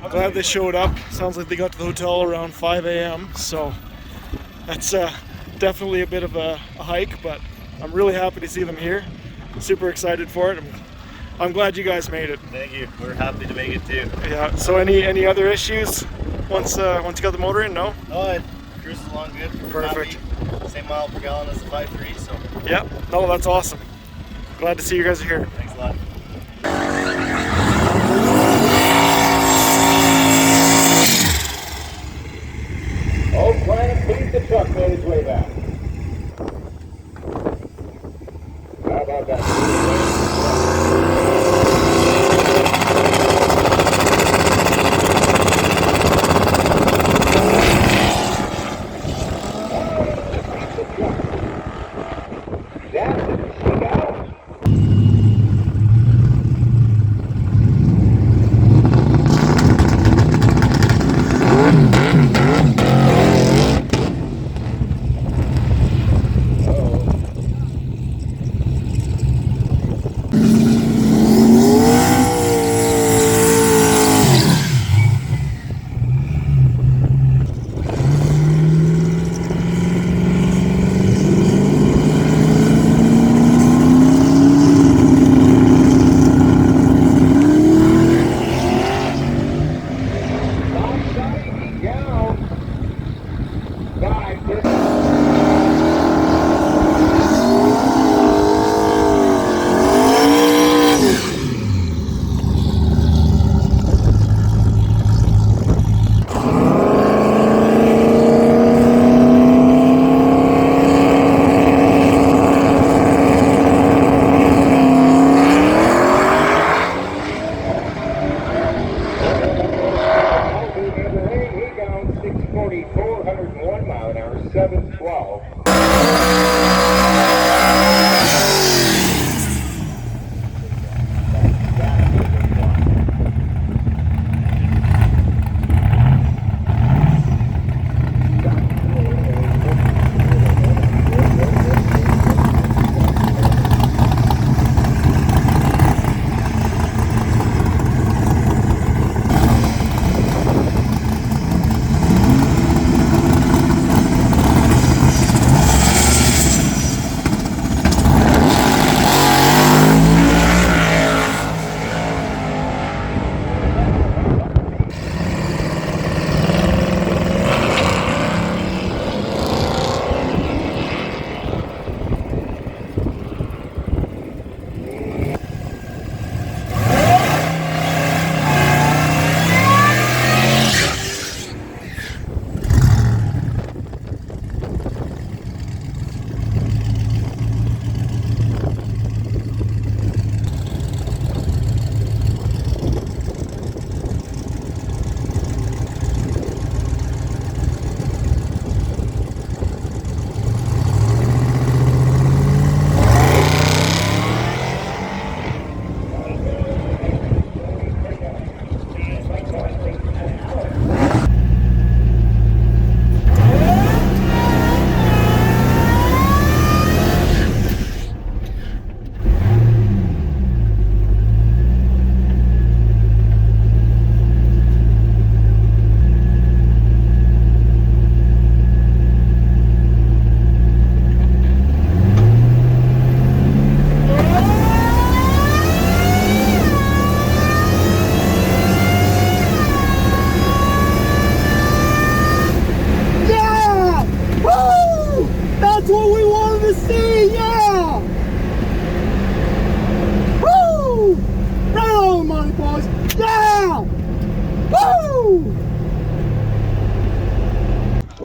Glad they showed up. Sounds like they got to the hotel around 5 a.m. So that's definitely a bit of a hike, but I'm really happy to see them here. Super excited for it. I'm glad you guys made it. Thank you. We're happy to make it too. Yeah. So any other issues once you got the motor in? No. No, it cruises along good. Perfect. Happy. Same mile per gallon as the 5.3. So. Yeah. No, that's awesome. Glad to see you guys are here. Thanks a lot. Old Planet beat the truck made its way back. How about that?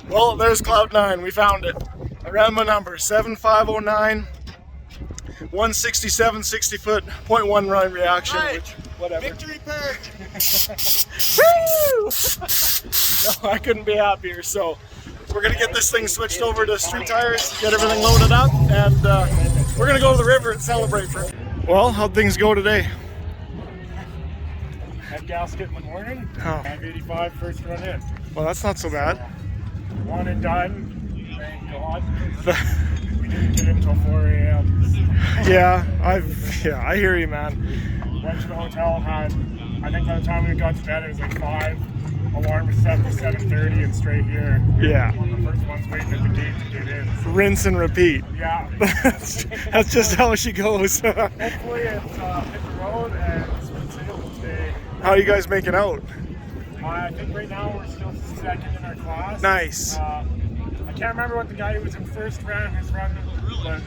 Well, there's Cloud9. We found it. I ran my number, 7509, 167 60-foot, 0.1 run reaction, which, whatever. Victory purge! Woo! No, I couldn't be happier. So we're gonna get this thing switched over to street tires, get everything loaded up, and we're gonna go to the river and celebrate for it. Well, how'd things go today? Head gasket in the morning, Oh. 585 first run in. Well, that's not so bad. One and done, thank God. We didn't get in until 4 a.m. Yeah, I hear you, man. went to the hotel, had, I think by the time we got to bed it was like 5. Alarm was set for 7:30 and straight here. Yeah. One of the first ones waiting at the gate to get in. So. Rinse and repeat. Yeah. That's just how she goes. Hopefully it's hit the road and smooth sailing today. How are you guys making out? I think right now we're still second in our class. Nice. I can't remember what the guy who was in first ran his run, but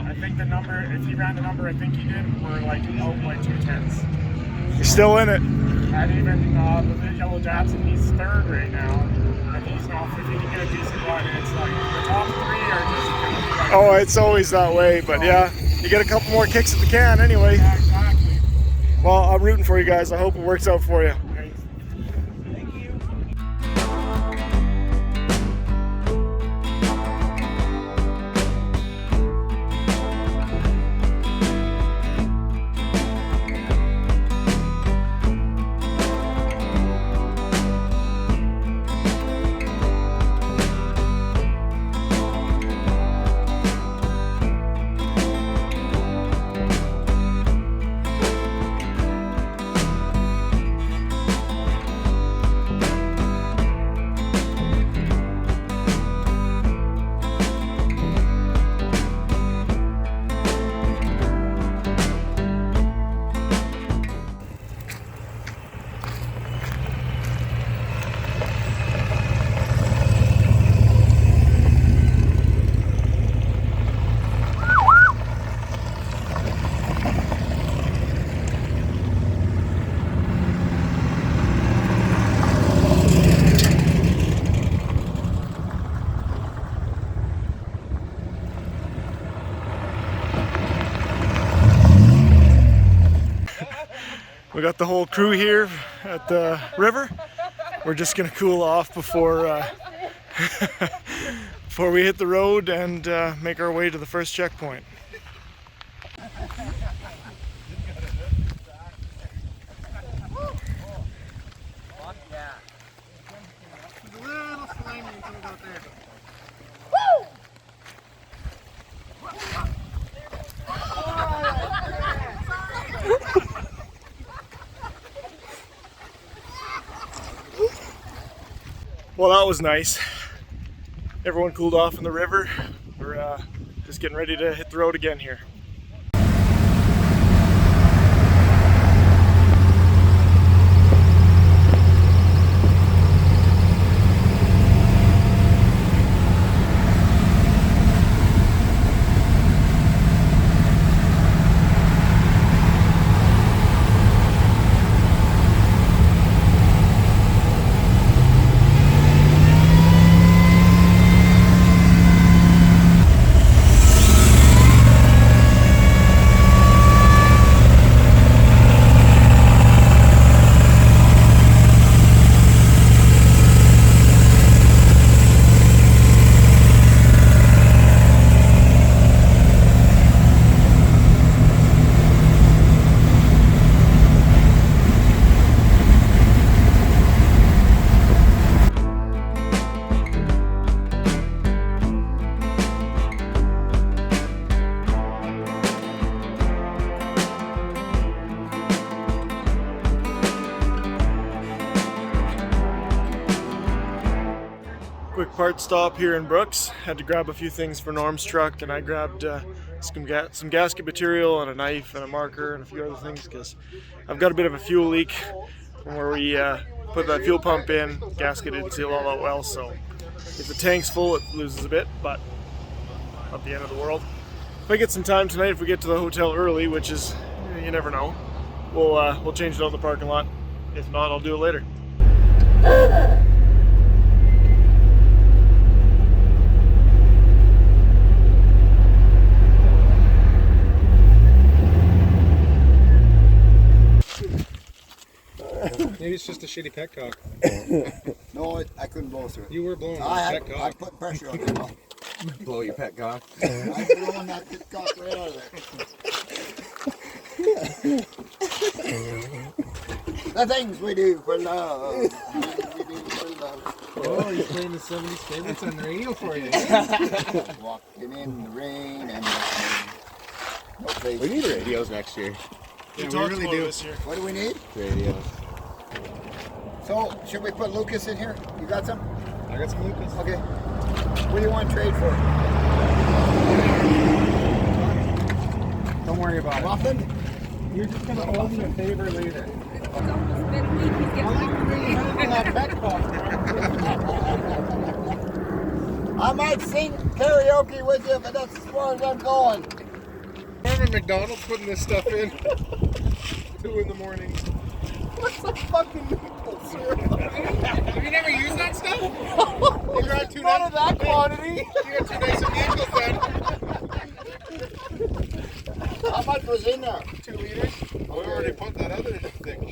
I think the number, if he ran the number I think he did, we're like out by 2/10. You're still in it. And even the Yellow Datsun, he's third right now. And he's not, if he can get a decent run, it's like the top 3 are just going to be like. Oh, it's always that way, but yeah, you get a couple more kicks at the can anyway. Yeah, exactly. Well, I'm rooting for you guys. I hope it works out for you. Thanks. Thank you. We got the whole crew here at the river. We're just gonna cool off before before we hit the road and make our way to the first checkpoint. Well, that was nice. Everyone cooled off in the river. We're just getting ready to hit the road again here. Quick part stop here in Brooks. Had to grab a few things for Norm's truck, and I grabbed some gasket material and a knife and a marker and a few other things because I've got a bit of a fuel leak from where we put that fuel pump in. Gasket didn't seal all that well, so if the tank's full it loses a bit, but not the end of the world. If I get some time tonight, if we get to the hotel early, which is, you never know, we'll change it out in the parking lot. If not, I'll do it later. Maybe it's just a shitty petcock. No, I couldn't blow through it. You were blowing I petcock. I put pressure on it. Blow your petcock. I'm blowing that petcock right out of there. The things we do for love. The things we do for love. Oh, you're playing the 70s favorites on the radio for you. Walking in the rain and the snow. Okay. We need radios next year. Yeah, we really do. This year. What do we need? Radios. So, should we put Lucas in here? You got some? I got some Lucas. Okay. What do you want to trade for? Don't worry about it. Muffin? You're just going to owe me a favor later. It's almost been a week. He's getting I might sing karaoke with you, but that's as far as I'm going. I'm at McDonald's putting this stuff in. 2 in the morning. What's the fucking maple syrup? Have you never used that stuff? You got two None of that quantity. You got 2 nice vehicles then. How much was in there? 2 liters. I already put that other thing.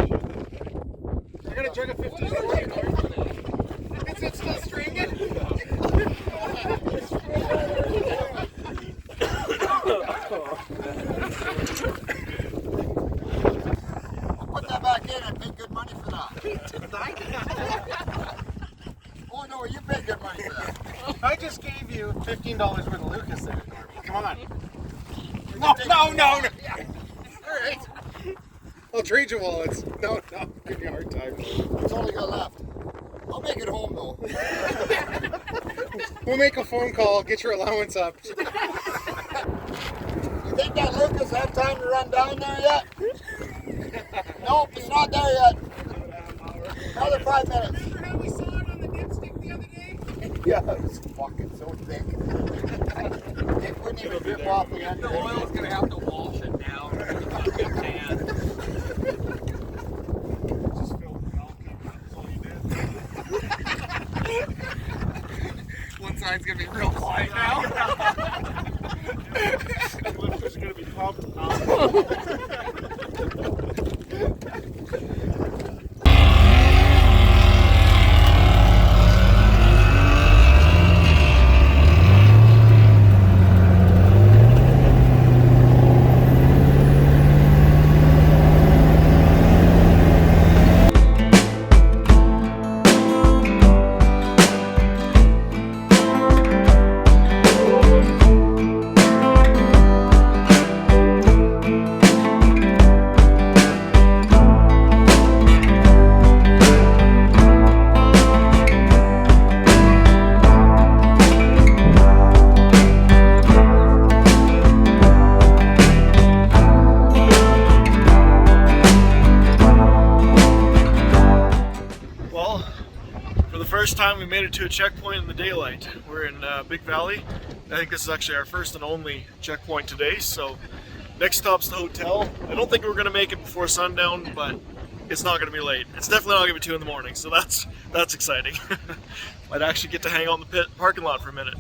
I got a jug of 15. Is it still stringing? Put that back in. I paid good money for that. Oh no, you paid good money for that. I just gave you $15 worth of Lucas there. Come on. No. All right. I'll trade you wallets. No, give you a hard time. That's all I got left. I'll make it home though. We'll make a phone call, get your allowance up. You think that Lucas have time to run down there yet? Nope, he's not there yet. Another 5 minutes. Remember how we saw it on the dipstick the other day? Yeah, it's fucking so thick. It wouldn't even rip off the end The of it. oil's gonna have to wash it down with a fucking can. Just filled with milk. That's all you did. One side's gonna be real quiet now. Lifters are gonna be pumped. First time we made it to a checkpoint in the daylight. We're in Big Valley. I think this is actually our first and only checkpoint today, so next stop's the hotel. I don't think we're gonna make it before sundown, but it's not gonna be late. It's definitely not gonna be 2 in the morning, so that's exciting. Might actually get to hang out in the parking lot for a minute.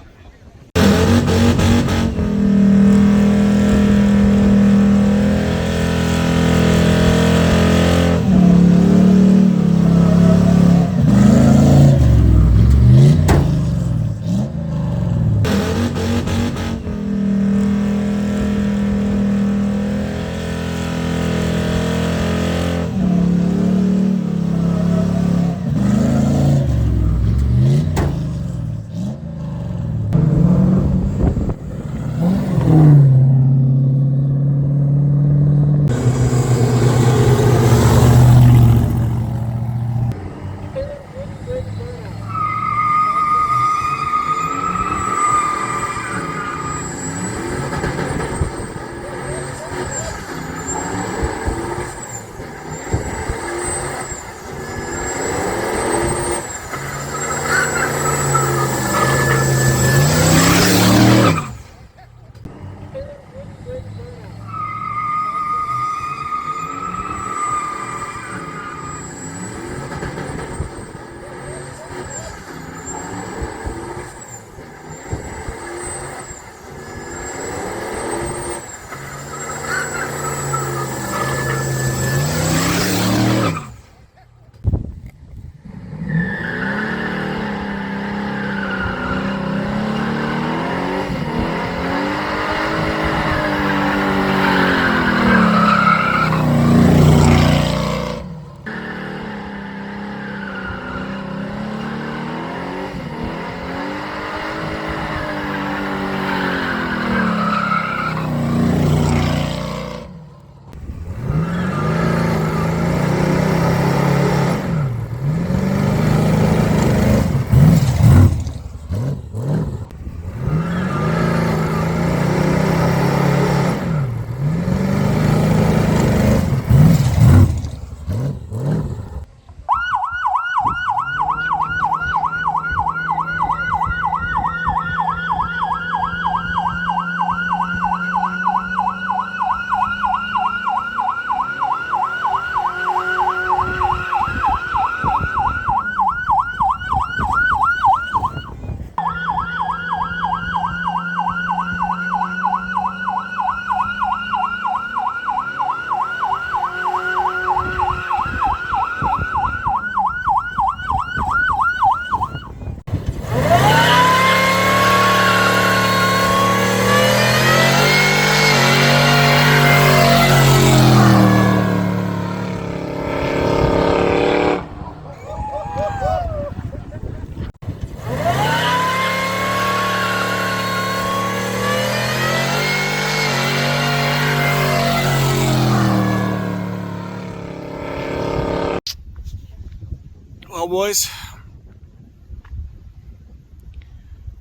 Well, boys,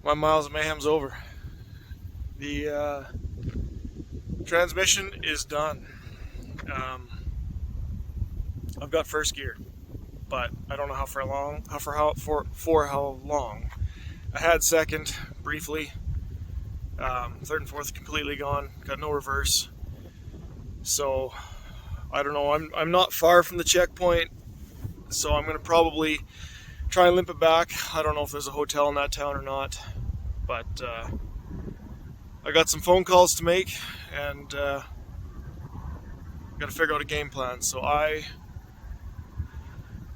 my Miles of Mayhem's over. The transmission is done. I've got first gear, but I don't know how long. I had second briefly. Third and fourth completely gone. Got no reverse. So I don't know. I'm not far from the checkpoint, so I'm gonna probably try and limp it back. I don't know if there's a hotel in that town or not, but I got some phone calls to make, and got to figure out a game plan. So I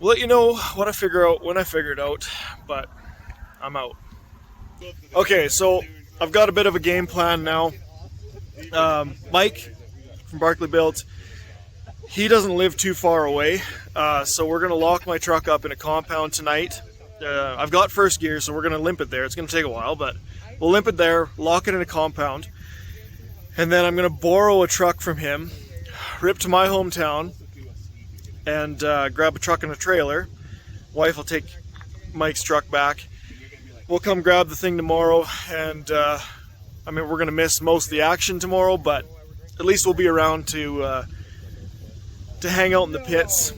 will let you know what I figure out when I figure it out, but I'm out. Okay, so I've got a bit of a game plan now. Mike from Barkley Built, he doesn't live too far away, so we're going to lock my truck up in a compound tonight. I've got first gear, so we're going to limp it there. It's going to take a while, but we'll limp it there, lock it in a compound, and then I'm going to borrow a truck from him, rip to my hometown, and grab a truck and a trailer. Wife will take Mike's truck back. We'll come grab the thing tomorrow, and I mean, we're going to miss most of the action tomorrow, but at least we'll be around to hang out in the pits.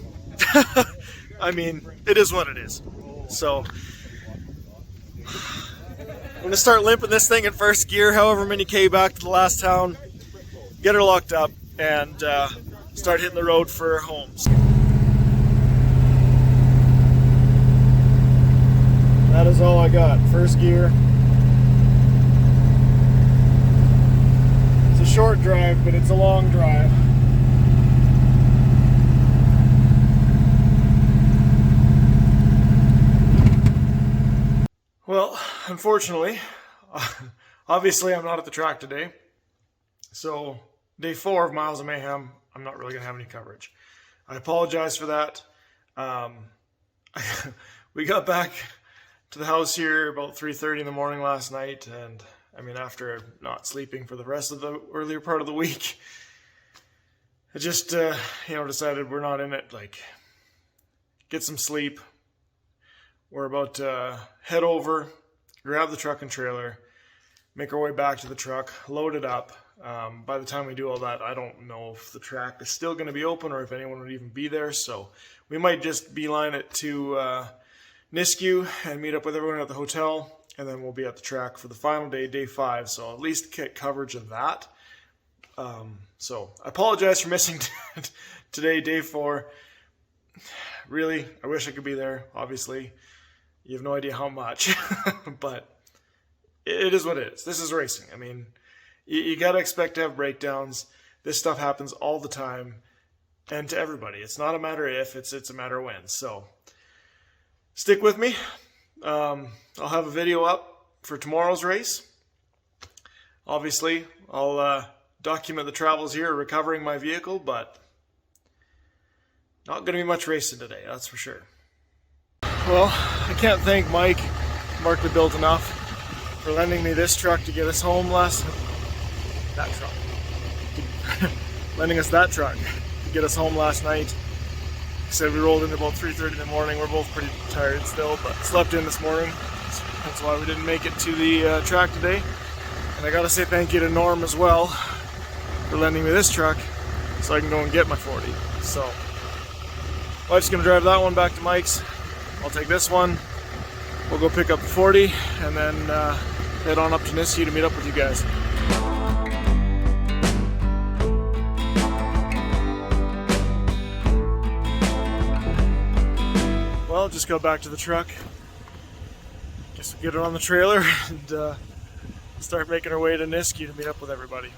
I mean, it is what it is. So I'm going to start limping this thing in first gear, however many K back to the last town, get her locked up, and start hitting the road for homes. That is all I got. First gear. It's a short drive, but it's a long drive. Well, unfortunately, obviously I'm not at the track today. So day 4 of Miles of Mayhem, I'm not really going to have any coverage. I apologize for that. We got back to the house here about 3:30 in the morning last night, and I mean, after not sleeping for the rest of the earlier part of the week, I just decided we're not in it. Like, get some sleep. We're about to head over, grab the truck and trailer, make our way back to the truck, load it up. By the time we do all that, I don't know if the track is still going to be open or if anyone would even be there, so we might just beeline it to Nisku and meet up with everyone at the hotel, and then we'll be at the track for the final day, day 5, so at least get coverage of that. So I apologize for missing today, day 4. Really, I wish I could be there, obviously. You have no idea how much, but it is what it is. This is racing. I mean, you got to expect to have breakdowns. This stuff happens all the time, and to everybody. It's not a matter of if, it's a matter of when. So stick with me. I'll have a video up for tomorrow's race. Obviously, I'll document the travels here, recovering my vehicle, but not going to be much racing today, that's for sure. Well, I can't thank Mike from Barkley Built enough for lending me this truck to get us home lending us that truck to get us home last night. He said we rolled in about 3:30 in the morning. We're both pretty tired still, but slept in this morning. That's why we didn't make it to the track today. And I gotta say thank you to Norm as well for lending me this truck so I can go and get my 40. So wife's gonna drive that one back to Mike's. I'll take this one. We'll go pick up the 40 and then head on up to Nisku to meet up with you guys. Well, just got back to the truck. Guess we'll get it on the trailer and start making our way to Nisku to meet up with everybody.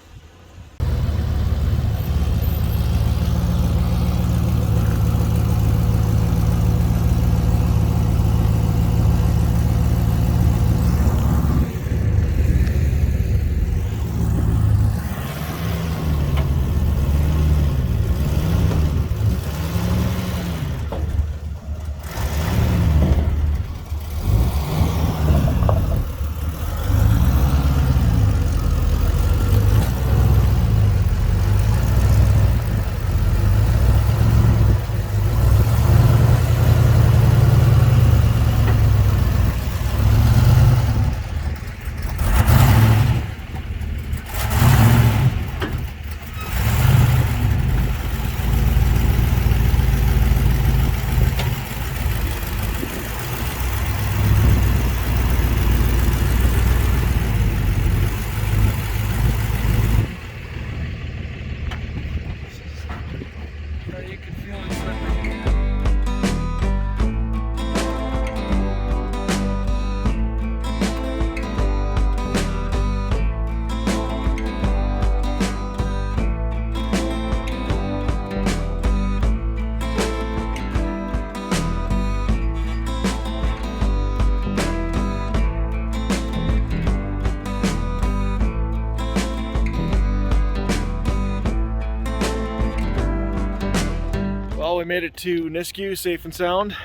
made it to Nisku safe and sound.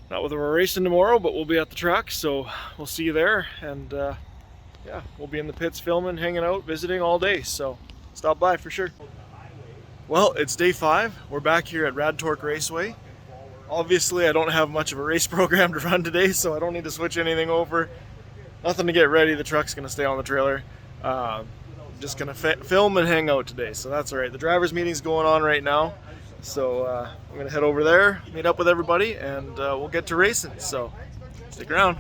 Not with our racing tomorrow, but we'll be at the track, so we'll see you there. And yeah, we'll be in the pits filming, hanging out, visiting all day, so stop by for sure. Well, it's day 5. We're back here at Rad Torque Raceway. Obviously, I don't have much of a race program to run today, so I don't need to switch anything over. Nothing to get ready. The truck's going to stay on the trailer. Just going to film and hang out today, so that's all right. The driver's meeting's going on right now, so I'm going to head over there, meet up with everybody, and we'll get to racing, so stick around.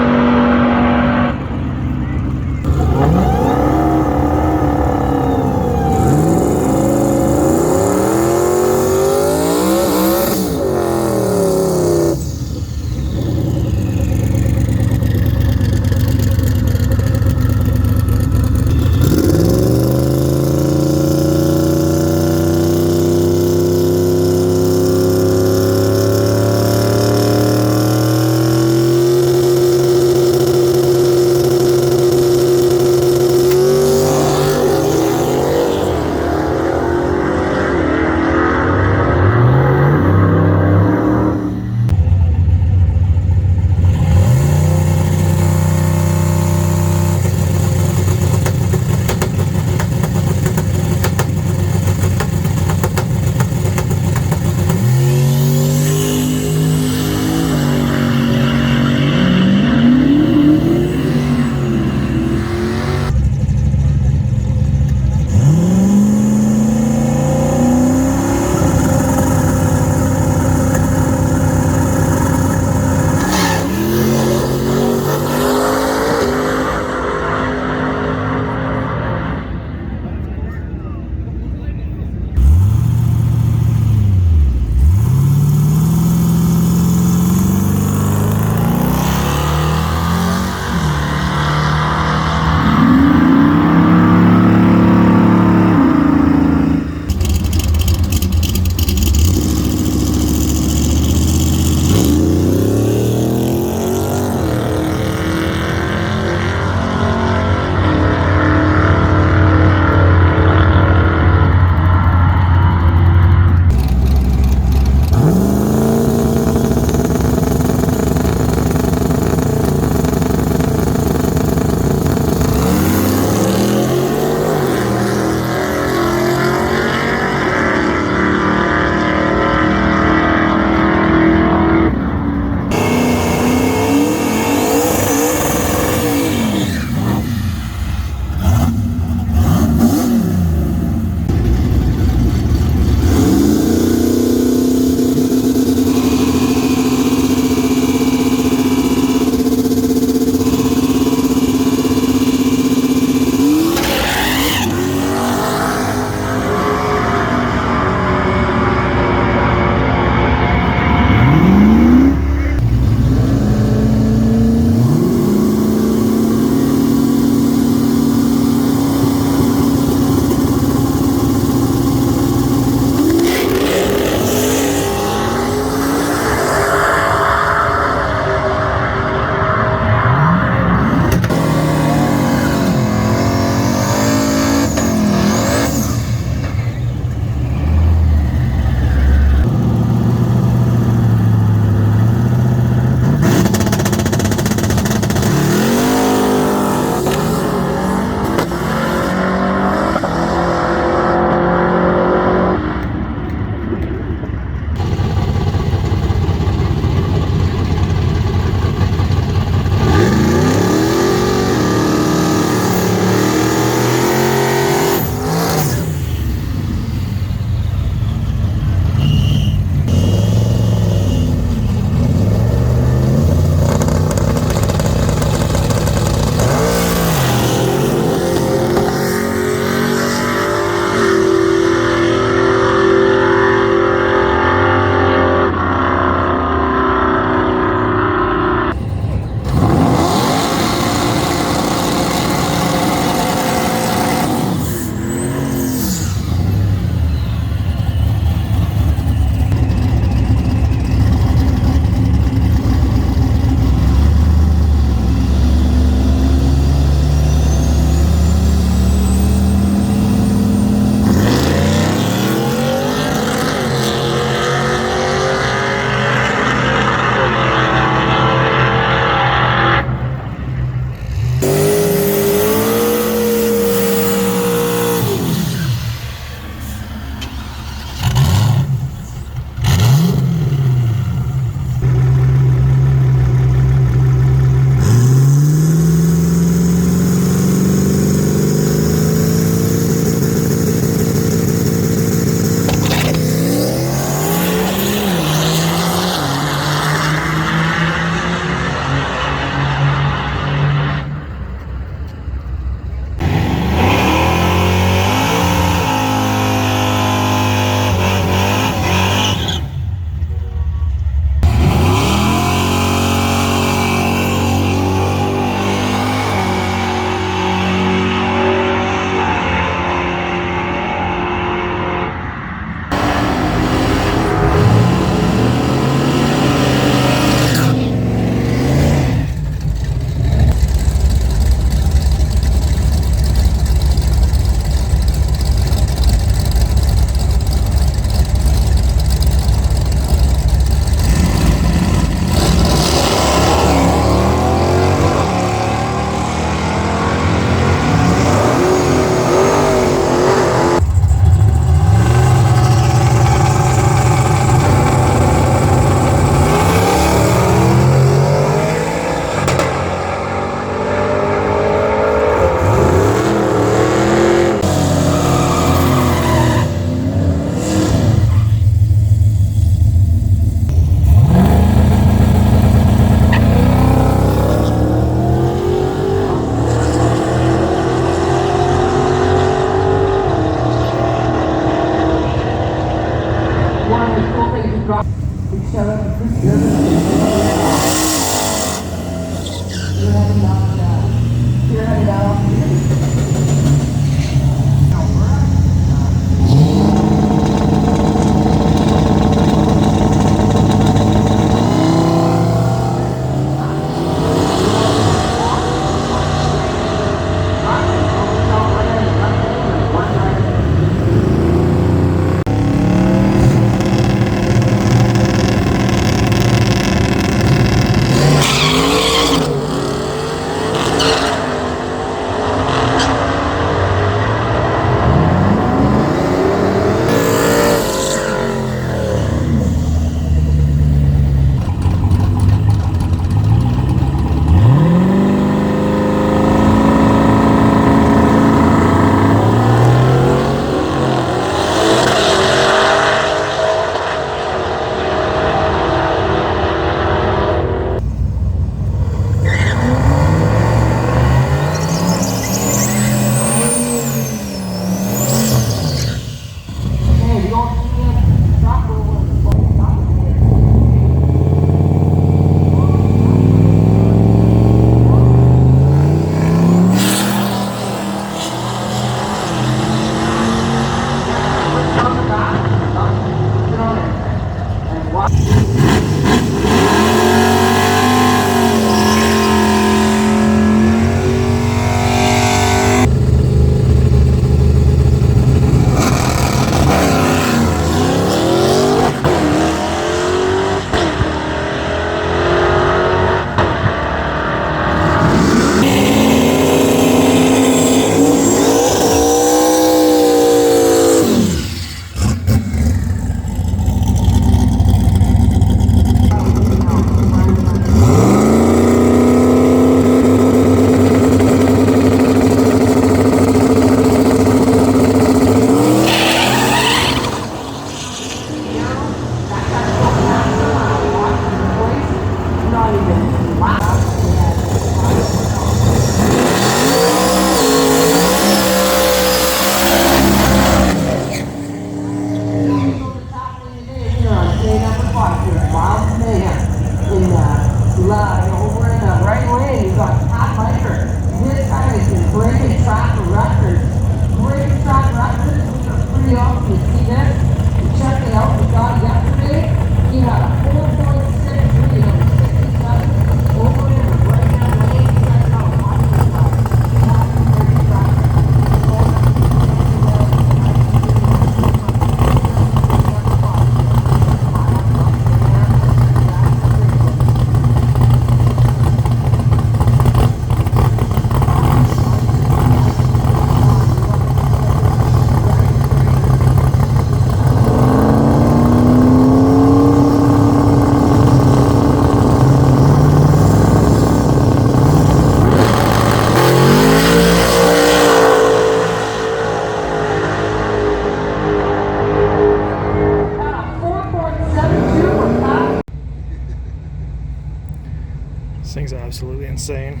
This thing's absolutely insane.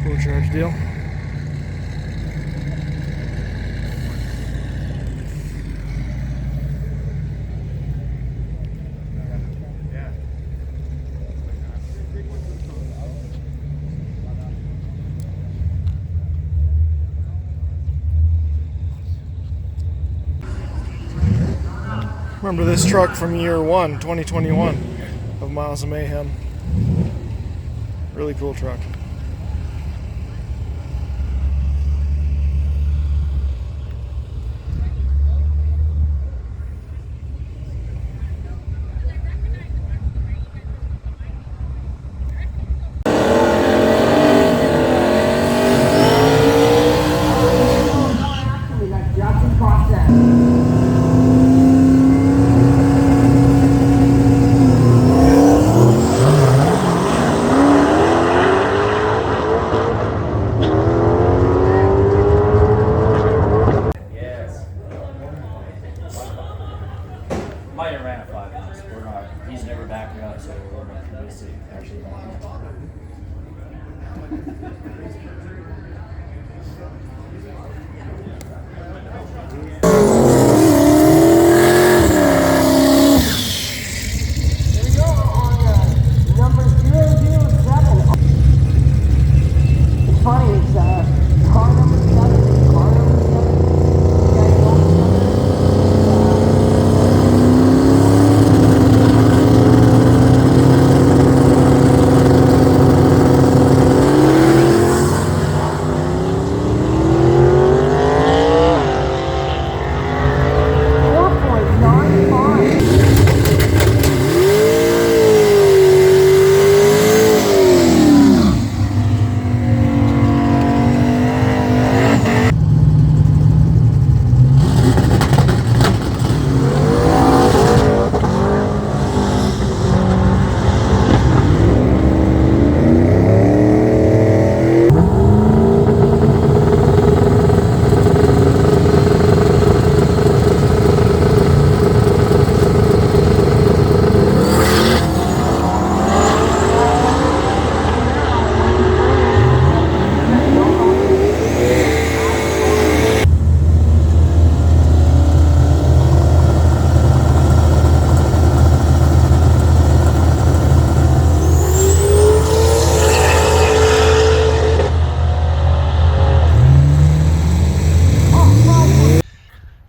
Full charge deal. Remember this truck from year 1, 2021 of Miles of Mayhem. Really cool truck.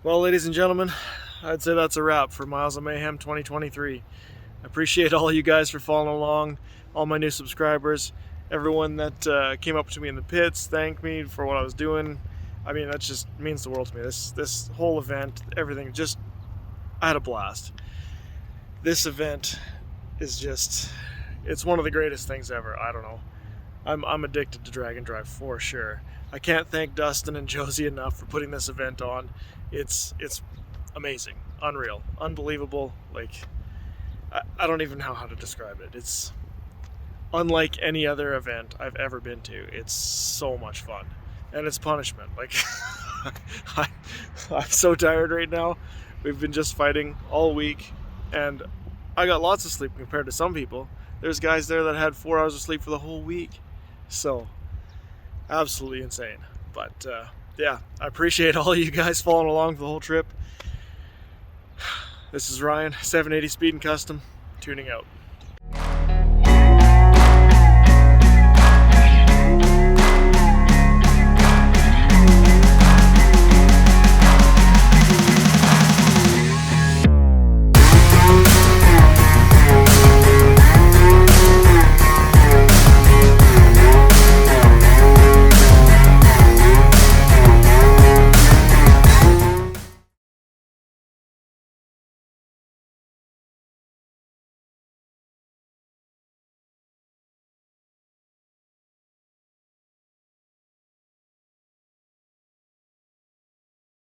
Well, ladies and gentlemen, I'd say that's a wrap for Miles of Mayhem 2023. I appreciate all you guys for following along, all my new subscribers, everyone that came up to me in the pits, thanked me for what I was doing. I mean, that just means the world to me. This whole event, everything, just, I had a blast. This event is just, it's one of the greatest things ever. I don't know. I'm addicted to drag and drive for sure. I can't thank Dustin and Josie enough for putting this event on. It's amazing, unreal, unbelievable. Like, I don't even know how to describe it. It's unlike any other event I've ever been to. It's so much fun, and it's punishment. Like, I'm so tired right now. We've been just fighting all week, and I got lots of sleep compared to some people. There's guys there that had 4 hours of sleep for the whole week. So, absolutely insane. But yeah, I appreciate all you guys following along the whole trip. This is Ryan, 780 Speed and Custom, tuning out.